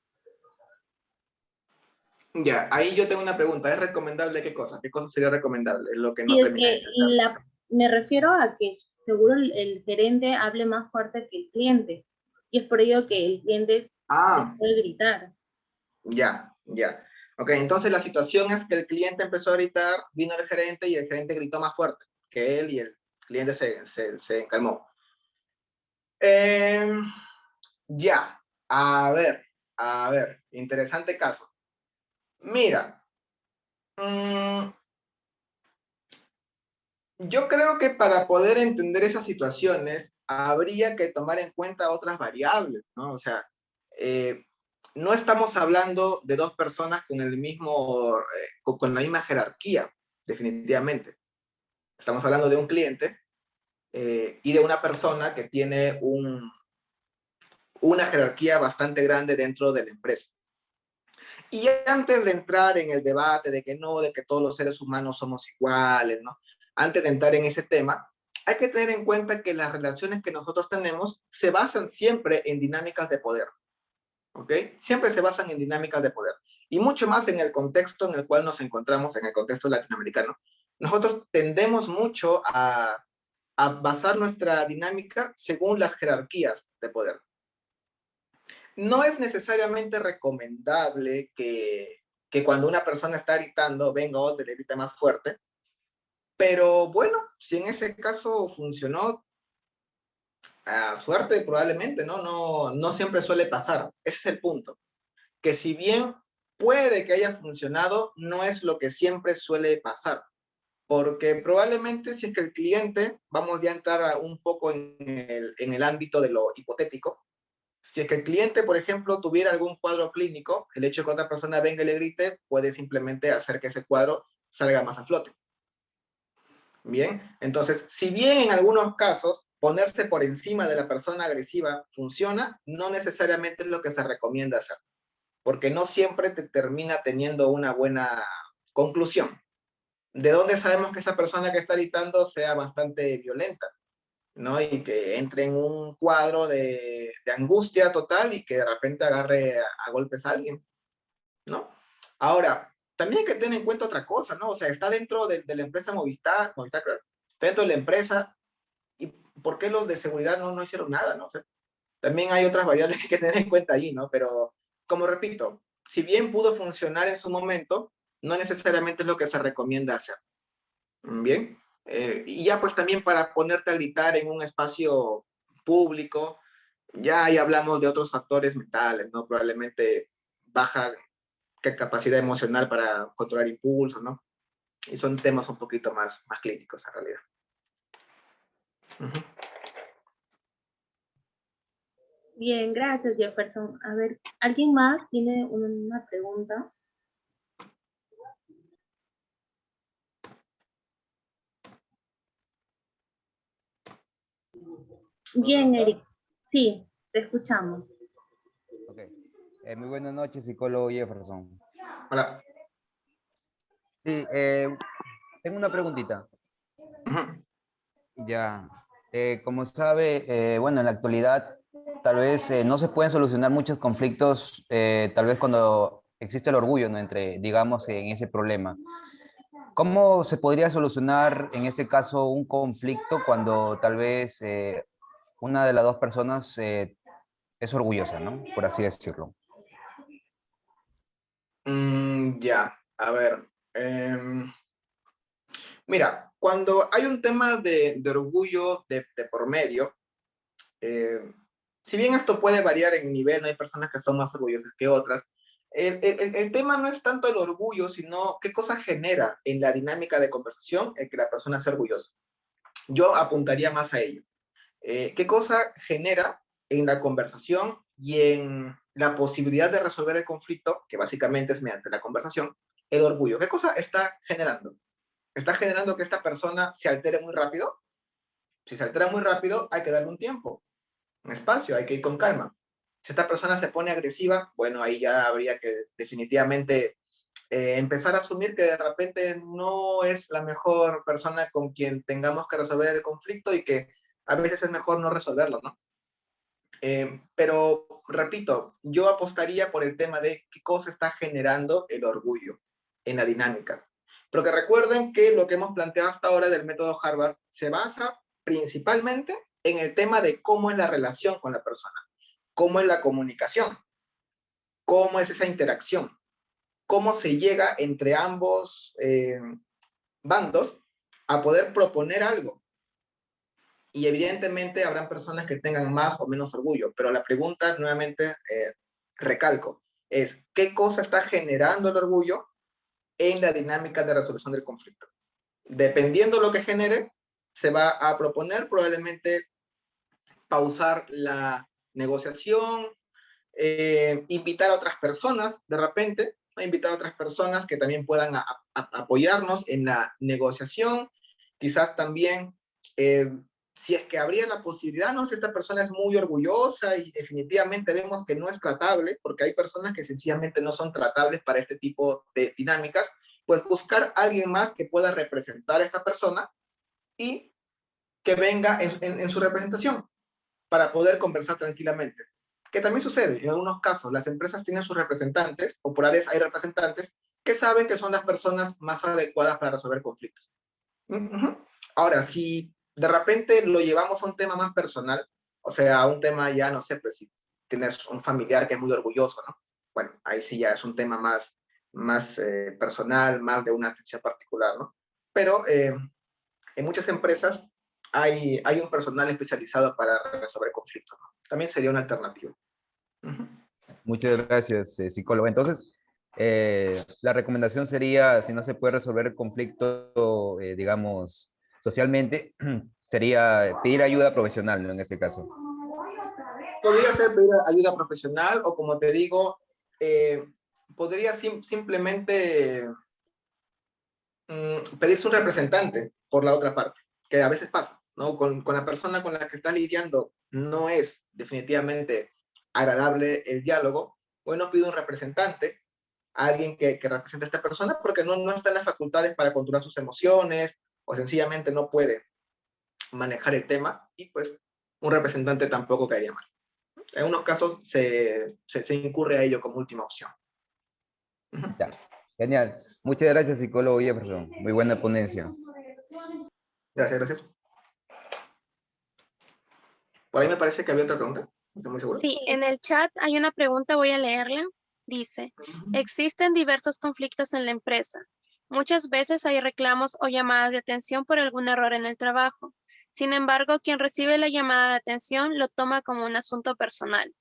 Ya, ahí yo tengo una pregunta. ¿Es recomendable qué cosa? ¿Qué cosa sería recomendable? Es lo que no Sí, es termina de que entender. me refiero a que seguro el gerente hable más fuerte que el cliente. Y es por ello que el cliente Ah, puede gritar. ya, ya. Ok, entonces la situación es que el cliente empezó a gritar, vino el gerente y el gerente gritó más fuerte que él y el cliente se calmó. Eh, ya, a ver, interesante caso. Mira, yo creo que para poder entender esas situaciones habría que tomar en cuenta otras variables, ¿no? O sea, eh, no estamos hablando de dos personas con el mismo, con la misma jerarquía, definitivamente. Estamos hablando de un cliente y de una persona que tiene una jerarquía bastante grande dentro de la empresa. Y antes de entrar en el debate de que no, de que todos los seres humanos somos iguales, ¿no? Antes de entrar en ese tema, hay que tener en cuenta que las relaciones que nosotros tenemos se basan siempre en dinámicas de poder, ¿ok? Siempre se basan en dinámicas de poder. Y mucho más en el contexto en el cual nos encontramos, en el contexto latinoamericano. Nosotros tendemos mucho a basar nuestra dinámica según las jerarquías de poder. No es necesariamente recomendable que cuando una persona está gritando, venga otro y le grita más fuerte, pero bueno, si en ese caso funcionó, suerte probablemente, ¿no? No siempre suele pasar. Ese es el punto. Que si bien puede que haya funcionado, no es lo que siempre suele pasar. Porque probablemente si es que el cliente, vamos ya a entrar un poco en el ámbito de lo hipotético, si es que el cliente, por ejemplo, tuviera algún cuadro clínico, el hecho de que otra persona venga y le grite puede simplemente hacer que ese cuadro salga más a flote. Bien, entonces, si bien en algunos casos ponerse por encima de la persona agresiva funciona, no necesariamente es lo que se recomienda hacer, porque no siempre te termina teniendo una buena conclusión. ¿De dónde sabemos que esa persona que está gritando sea bastante violenta? ¿No? Y que entre en un cuadro de angustia total y que de repente agarre a golpes a alguien, ¿no? Ahora, también hay que tener en cuenta otra cosa, ¿no? O sea, está dentro de la empresa Movistar, creo, está dentro de la empresa, ¿y por qué los de seguridad no hicieron nada, no? O sea, también hay otras variables que hay que tener en cuenta ahí, ¿no? Pero, como repito, si bien pudo funcionar en su momento, no necesariamente es lo que se recomienda hacer. Bien. Y ya pues también para ponerte a gritar en un espacio público, ya ahí hablamos de otros factores mentales, ¿no? Probablemente baja capacidad emocional para controlar impulsos, ¿no? Y son temas un poquito más críticos en realidad. Bien, gracias, Jefferson. A ver, ¿alguien más tiene una pregunta? Bien, Eric. Sí, te escuchamos. Ok. Muy buenas noches, psicólogo Jefferson. Hola. Sí, tengo una preguntita. Ya, como sabe, bueno, en la actualidad tal vez no se pueden solucionar muchos conflictos, tal vez cuando existe el orgullo, ¿no? Entre, digamos, en ese problema. ¿Cómo se podría solucionar en este caso un conflicto cuando tal vez una de las dos personas es orgullosa, ¿no? Por así decirlo. Ya, a ver. Mira, cuando hay un tema de orgullo de por medio, si bien esto puede variar en nivel, no hay personas que son más orgullosas que otras, el tema no es tanto el orgullo, sino qué cosa genera en la dinámica de conversación el que la persona sea orgullosa. Yo apuntaría más a ello. ¿Qué cosa genera en la conversación y en la posibilidad de resolver el conflicto, que básicamente es mediante la conversación, el orgullo? ¿Qué cosa está generando? ¿Está generando que esta persona se altere muy rápido? Si se altera muy rápido, hay que darle un tiempo, un espacio, hay que ir con calma. Si esta persona se pone agresiva, bueno, ahí ya habría que definitivamente empezar a asumir que de repente no es la mejor persona con quien tengamos que resolver el conflicto y que a veces es mejor no resolverlo, ¿no? Pero, repito, yo apostaría por el tema de qué cosa está generando el orgullo en la dinámica. Pero que recuerden que lo que hemos planteado hasta ahora del método Harvard se basa principalmente en el tema de cómo es la relación con la persona, cómo es la comunicación, cómo es esa interacción, cómo se llega entre ambos bandos a poder proponer algo. Y evidentemente habrán personas que tengan más o menos orgullo, pero la pregunta, nuevamente, recalco, es ¿qué cosa está generando el orgullo en la dinámica de resolución del conflicto? Dependiendo de lo que genere, se va a proponer probablemente pausar la negociación, invitar a otras personas de repente, invitar a otras personas que también puedan apoyarnos en la negociación, quizás también si es que habría la posibilidad, no sé, esta persona es muy orgullosa y definitivamente vemos que no es tratable, porque hay personas que sencillamente no son tratables para este tipo de dinámicas, pues buscar a alguien más que pueda representar a esta persona y que venga en su representación para poder conversar tranquilamente. Que también sucede, en algunos casos, las empresas tienen sus representantes, o por áreas hay representantes, que saben que son las personas más adecuadas para resolver conflictos. Ahora, si de repente lo llevamos a un tema más personal, o sea, a un tema ya, no sé, pues si tienes un familiar que es muy orgulloso, ¿no? Bueno, ahí sí ya es un tema más personal, más de una atención particular, ¿no? Pero en muchas empresas hay un personal especializado para resolver conflictos, ¿no? También sería una alternativa. Muchas gracias, psicólogo. Entonces, la recomendación sería, si no se puede resolver el conflicto, digamos, socialmente, sería pedir ayuda profesional, ¿no? En este caso. Podría ser pedir ayuda profesional o, como te digo, podría simplemente pedirse un representante por la otra parte, que a veces pasa, ¿no? Con la persona con la que estás lidiando no es definitivamente agradable el diálogo, bueno, pide un representante, alguien que represente a esta persona, porque no está en las facultades para controlar sus emociones o sencillamente no puede manejar el tema y pues un representante tampoco caería mal. En unos casos se incurre a ello como última opción. Ya. Genial. Muchas gracias, psicólogo Jefferson. Muy buena ponencia. Gracias, gracias. Por ahí me parece que había otra pregunta. No estoy muy seguro. Sí, en el chat hay una pregunta, voy a leerla. Dice, existen diversos conflictos en la empresa. Muchas veces hay reclamos o llamadas de atención por algún error en el trabajo. Sin embargo, quien recibe la llamada de atención lo toma como un asunto personal,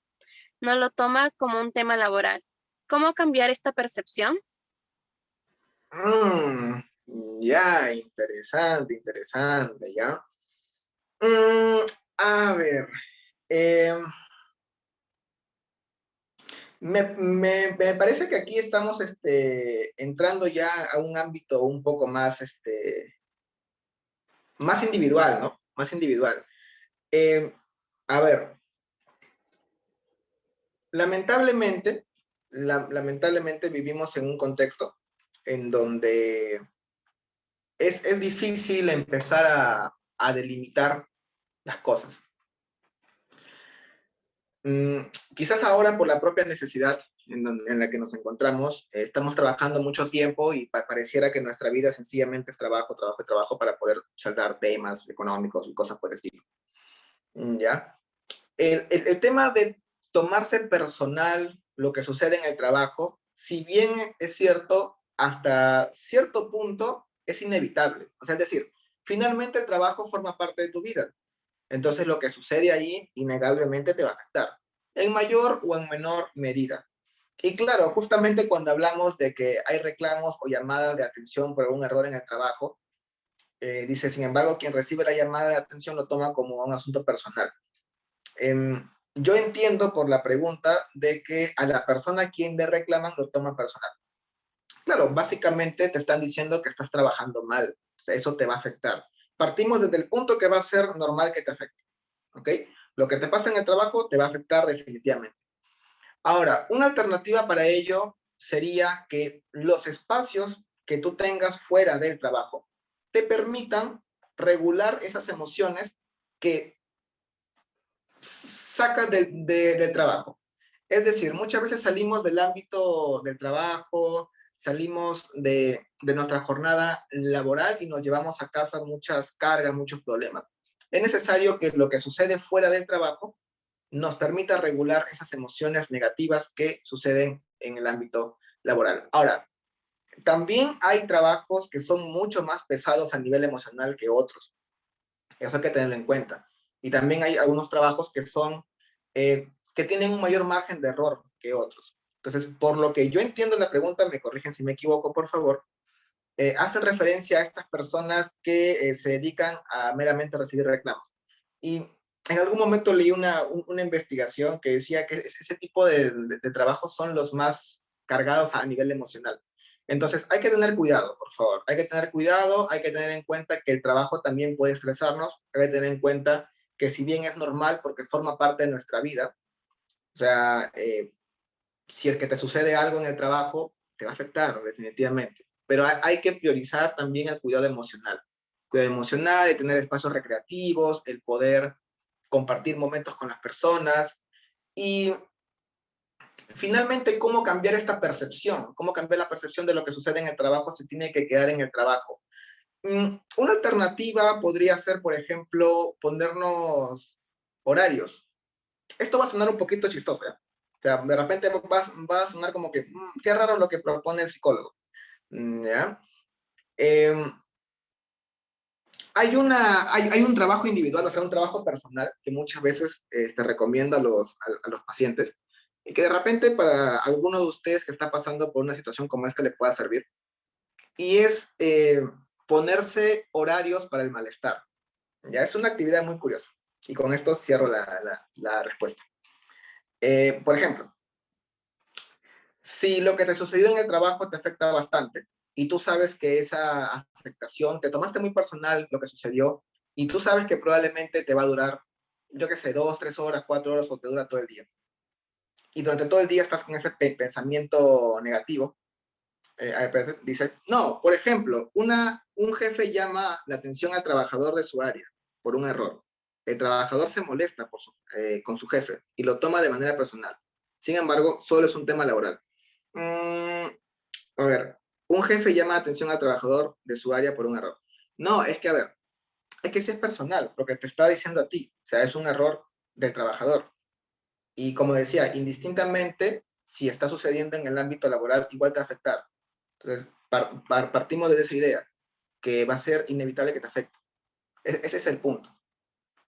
no lo toma como un tema laboral. ¿Cómo cambiar esta percepción? Ya, interesante, ya. A ver, me parece que aquí estamos entrando ya a un ámbito un poco más, más individual, ¿no? Más individual. A ver, lamentablemente, lamentablemente vivimos en un contexto en donde es difícil empezar a delimitar las cosas. Quizás ahora por la propia necesidad en la que nos encontramos, estamos trabajando mucho tiempo y pareciera que nuestra vida sencillamente es trabajo, trabajo y trabajo para poder saldar temas económicos y cosas por el estilo. ¿Ya? El tema de tomarse personal lo que sucede en el trabajo, si bien es cierto, hasta cierto punto es inevitable. O sea, es decir, finalmente el trabajo forma parte de tu vida. Entonces lo que sucede ahí innegablemente te va a afectar, en mayor o en menor medida. Y claro, justamente cuando hablamos de que hay reclamos o llamadas de atención por algún error en el trabajo, dice, sin embargo, quien recibe la llamada de atención lo toma como un asunto personal. Yo entiendo por la pregunta de que a la persona a quien le reclaman lo toma personal. Claro, básicamente te están diciendo que estás trabajando mal, o sea, eso te va a afectar. Partimos desde el punto que va a ser normal que te afecte, ¿ok? Lo que te pasa en el trabajo te va a afectar definitivamente. Ahora, una alternativa para ello sería que los espacios que tú tengas fuera del trabajo te permitan regular esas emociones que sacas del trabajo. Es decir, muchas veces salimos del ámbito del trabajo, salimos de nuestra jornada laboral y nos llevamos a casa muchas cargas, muchos problemas. Es necesario que lo que sucede fuera del trabajo nos permita regular esas emociones negativas que suceden en el ámbito laboral. Ahora, también hay trabajos que son mucho más pesados a nivel emocional que otros. Eso hay que tenerlo en cuenta. Y también hay algunos trabajos que son, que tienen un mayor margen de error que otros. Entonces, por lo que yo entiendo la pregunta, me corrigen si me equivoco, por favor, hacen referencia a estas personas que se dedican a meramente recibir reclamos. Y en algún momento leí una investigación que decía que ese tipo de trabajos son los más cargados a nivel emocional. Entonces, hay que tener cuidado, por favor. Hay que tener cuidado, hay que tener en cuenta que el trabajo también puede estresarnos, hay que tener en cuenta que si bien es normal porque forma parte de nuestra vida, o sea, si es que te sucede algo en el trabajo, te va a afectar definitivamente. Pero hay que priorizar también el cuidado emocional. Cuidado emocional, el tener espacios recreativos, el poder compartir momentos con las personas y finalmente cómo cambiar esta percepción, cómo cambiar la percepción de lo que sucede en el trabajo se tiene que quedar en el trabajo. Una alternativa podría ser, por ejemplo, ponernos horarios. Esto va a sonar un poquito chistoso, ¿ya? O sea, de repente va a sonar como que, qué raro lo que propone el psicólogo. ¿Ya? Hay un trabajo individual, o sea, un trabajo personal que muchas veces te recomiendo a los pacientes y que de repente para alguno de ustedes que está pasando por una situación como esta le pueda servir. Y es ponerse horarios para el malestar. Ya es una actividad muy curiosa. Y con esto cierro la respuesta. Por ejemplo, si lo que te sucedió en el trabajo te afecta bastante y tú sabes que esa afectación, te tomaste muy personal lo que sucedió y tú sabes que probablemente te va a durar, yo qué sé, 2, 3 horas, 4 horas o te dura todo el día. Y durante todo el día estás con ese pensamiento negativo. Dice, no, por ejemplo, un jefe llama la atención al trabajador de su área por un error. El trabajador se molesta con su jefe y lo toma de manera personal. Sin embargo, solo es un tema laboral. A ver, un jefe llama la atención al trabajador de su área por un error. No, es que, a ver, es que sí es personal, lo que te está diciendo a ti. O sea, es un error del trabajador. Y como decía, indistintamente, si está sucediendo en el ámbito laboral, igual te va a afectar. Entonces, partimos de esa idea, que va a ser inevitable que te afecte. Ese es el punto.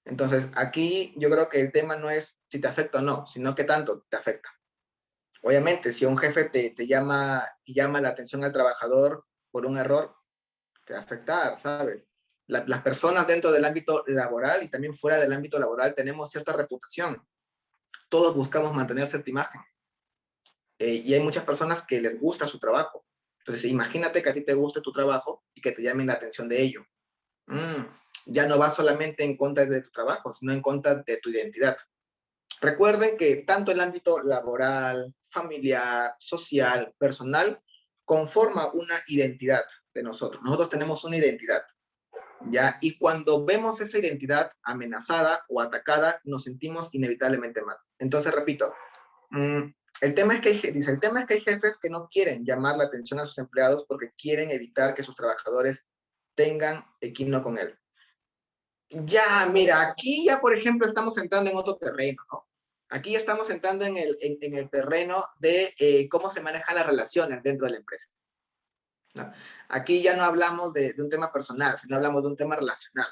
Entonces, aquí yo creo que el tema no es si te afecta o no, sino qué tanto te afecta. Obviamente, si un jefe te llama la atención al trabajador por un error, te va a afectar, ¿sabes? Las personas dentro del ámbito laboral y también fuera del ámbito laboral tenemos cierta reputación. Todos buscamos mantener cierta imagen. Y hay muchas personas que les gusta su trabajo. Entonces, imagínate que a ti te guste tu trabajo y que te llamen la atención de ello. Ya no va solamente en contra de tu trabajo, sino en contra de tu identidad. Recuerden que tanto el ámbito laboral, familiar, social, personal, conforma una identidad de nosotros. Nosotros tenemos una identidad, ¿ya? Y cuando vemos esa identidad amenazada o atacada, nos sentimos inevitablemente mal. Entonces, repito, el tema es que hay jefes que no quieren llamar la atención a sus empleados porque quieren evitar que sus trabajadores tengan equino con él. Ya, mira, aquí ya, por ejemplo, estamos entrando en otro terreno, ¿no? Aquí estamos entrando en el terreno de cómo se manejan las relaciones dentro de la empresa, ¿no? Aquí ya no hablamos de un tema personal, sino hablamos de un tema relacional.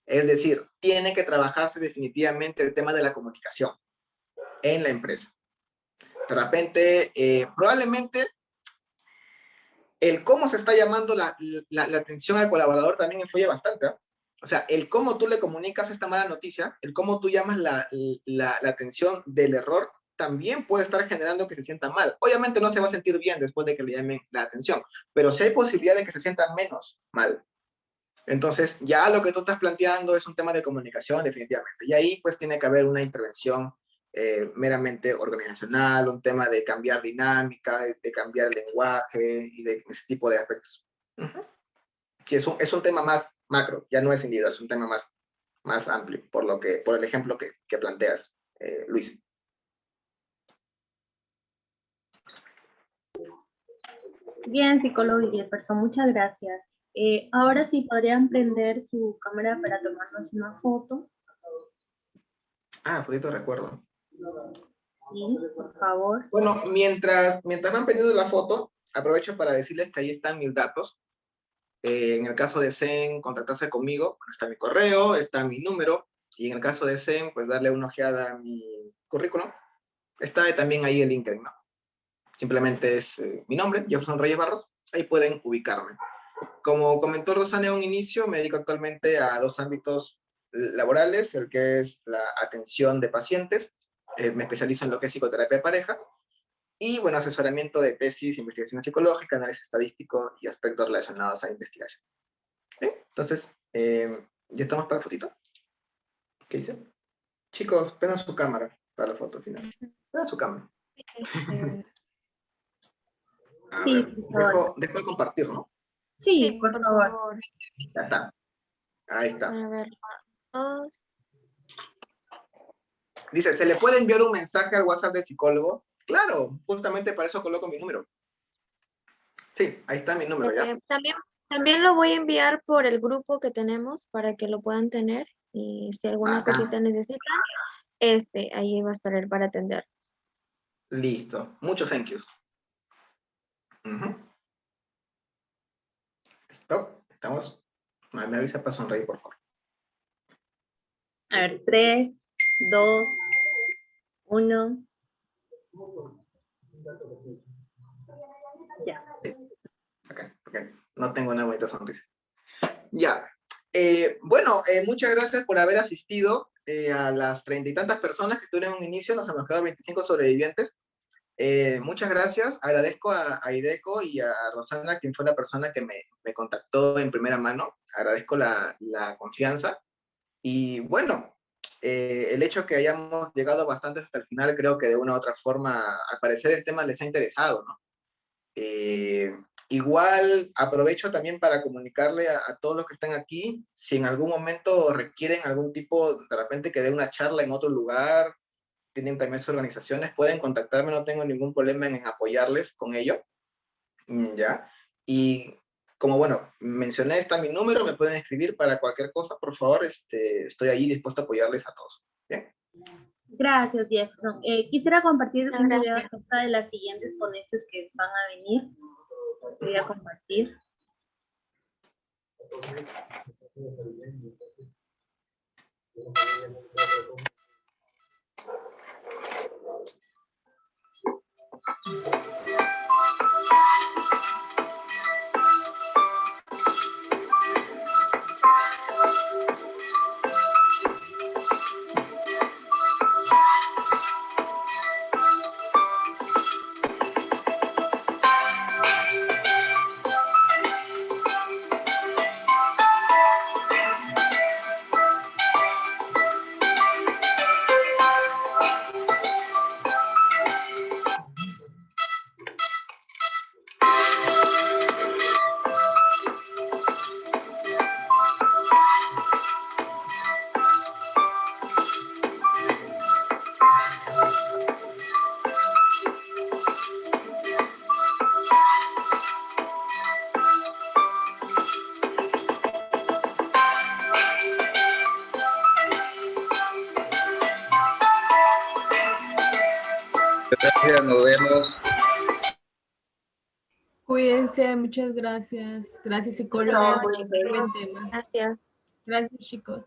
Es decir, tiene que trabajarse definitivamente el tema de la comunicación en la empresa. De repente, probablemente, el cómo se está llamando la atención al colaborador también influye bastante, ¿eh? O sea, el cómo tú le comunicas esta mala noticia, el cómo tú llamas la atención del error, también puede estar generando que se sienta mal. Obviamente no se va a sentir bien después de que le llamen la atención, pero sí hay posibilidad de que se sienta menos mal. Entonces, ya lo que tú estás planteando es un tema de comunicación, definitivamente. Y ahí, pues, tiene que haber una intervención meramente organizacional, un tema de cambiar dinámica, de cambiar el lenguaje y de ese tipo de aspectos. Sí, es un tema más macro, ya no es individual, es un tema más amplio, por el ejemplo que planteas, Luis. Bien, psicólogo y Jefferson, muchas gracias. Ahora sí podrían prender su cámara para tomarnos una foto. Poquito recuerdo. Sí, por favor. Bueno, mientras van prendiendo la foto, aprovecho para decirles que ahí están mis datos. En el caso de Zen, contactarse conmigo, está mi correo, está mi número, y en el caso de Zen, pues darle una ojeada a mi currículum. Está también ahí el LinkedIn, ¿no? Simplemente es mi nombre, Jefferson Reyes Barros, ahí pueden ubicarme. Como comentó Rosana en un inicio, me dedico actualmente a 2 ámbitos laborales, el que es la atención de pacientes, me especializo en lo que es psicoterapia de pareja, y, bueno, asesoramiento de tesis, investigación psicológica, análisis estadístico y aspectos relacionados a investigación. ¿Bien? Entonces, ¿ya estamos para la fotito? ¿Qué dice? Chicos, prendan su cámara para la foto final. Prendan su cámara. A Sí, ver, por favor. dejo de compartir, ¿no? Sí, Sí, por por favor. favor. Ya está. Ahí está. A ver, dos. Dice, ¿se le puede enviar un mensaje al WhatsApp del psicólogo? Claro, justamente para eso coloco mi número. Sí, ahí está mi número, ¿ya? También lo voy a enviar por el grupo que tenemos para que lo puedan tener. Y si alguna Acá. cosita necesitan, ahí va a estar él para atender. Listo. Muchos thank yous. Listo. Estamos. Me avisa para sonreír, por favor. A ver, 3, 2, 1. Ya. Acá, porque no tengo una bonita sonrisa. Ya. Bueno, muchas gracias por haber asistido a las 30 y tantas personas que estuvieron en un inicio. Nos hemos quedado 25 sobrevivientes. Muchas gracias. Agradezco a Ireco y a Rosana, quien fue la persona que me contactó en primera mano. Agradezco la confianza. Y bueno, el hecho que hayamos llegado bastante hasta el final, creo que de una u otra forma, al parecer el tema les ha interesado, ¿no? Igual aprovecho también para comunicarle a todos los que están aquí, si en algún momento requieren algún tipo, de repente que dé una charla en otro lugar, tienen también sus organizaciones, pueden contactarme, no tengo ningún problema en apoyarles con ello, ¿ya? Y como, bueno, mencioné, está mi número, me pueden escribir para cualquier cosa, por favor, estoy ahí dispuesto a apoyarles a todos, ¿bien? Gracias, Jefferson. Quisiera compartir Muchas un video gracias. acerca de las siguientes ponentes que van a venir. Voy a compartir. Gracias, nos vemos. Cuídense, muchas gracias. Gracias, psicólogo. Chao, cuídense. Buen tema. Gracias. Gracias, chicos.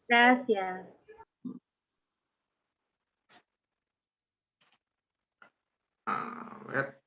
Gracias. A ver.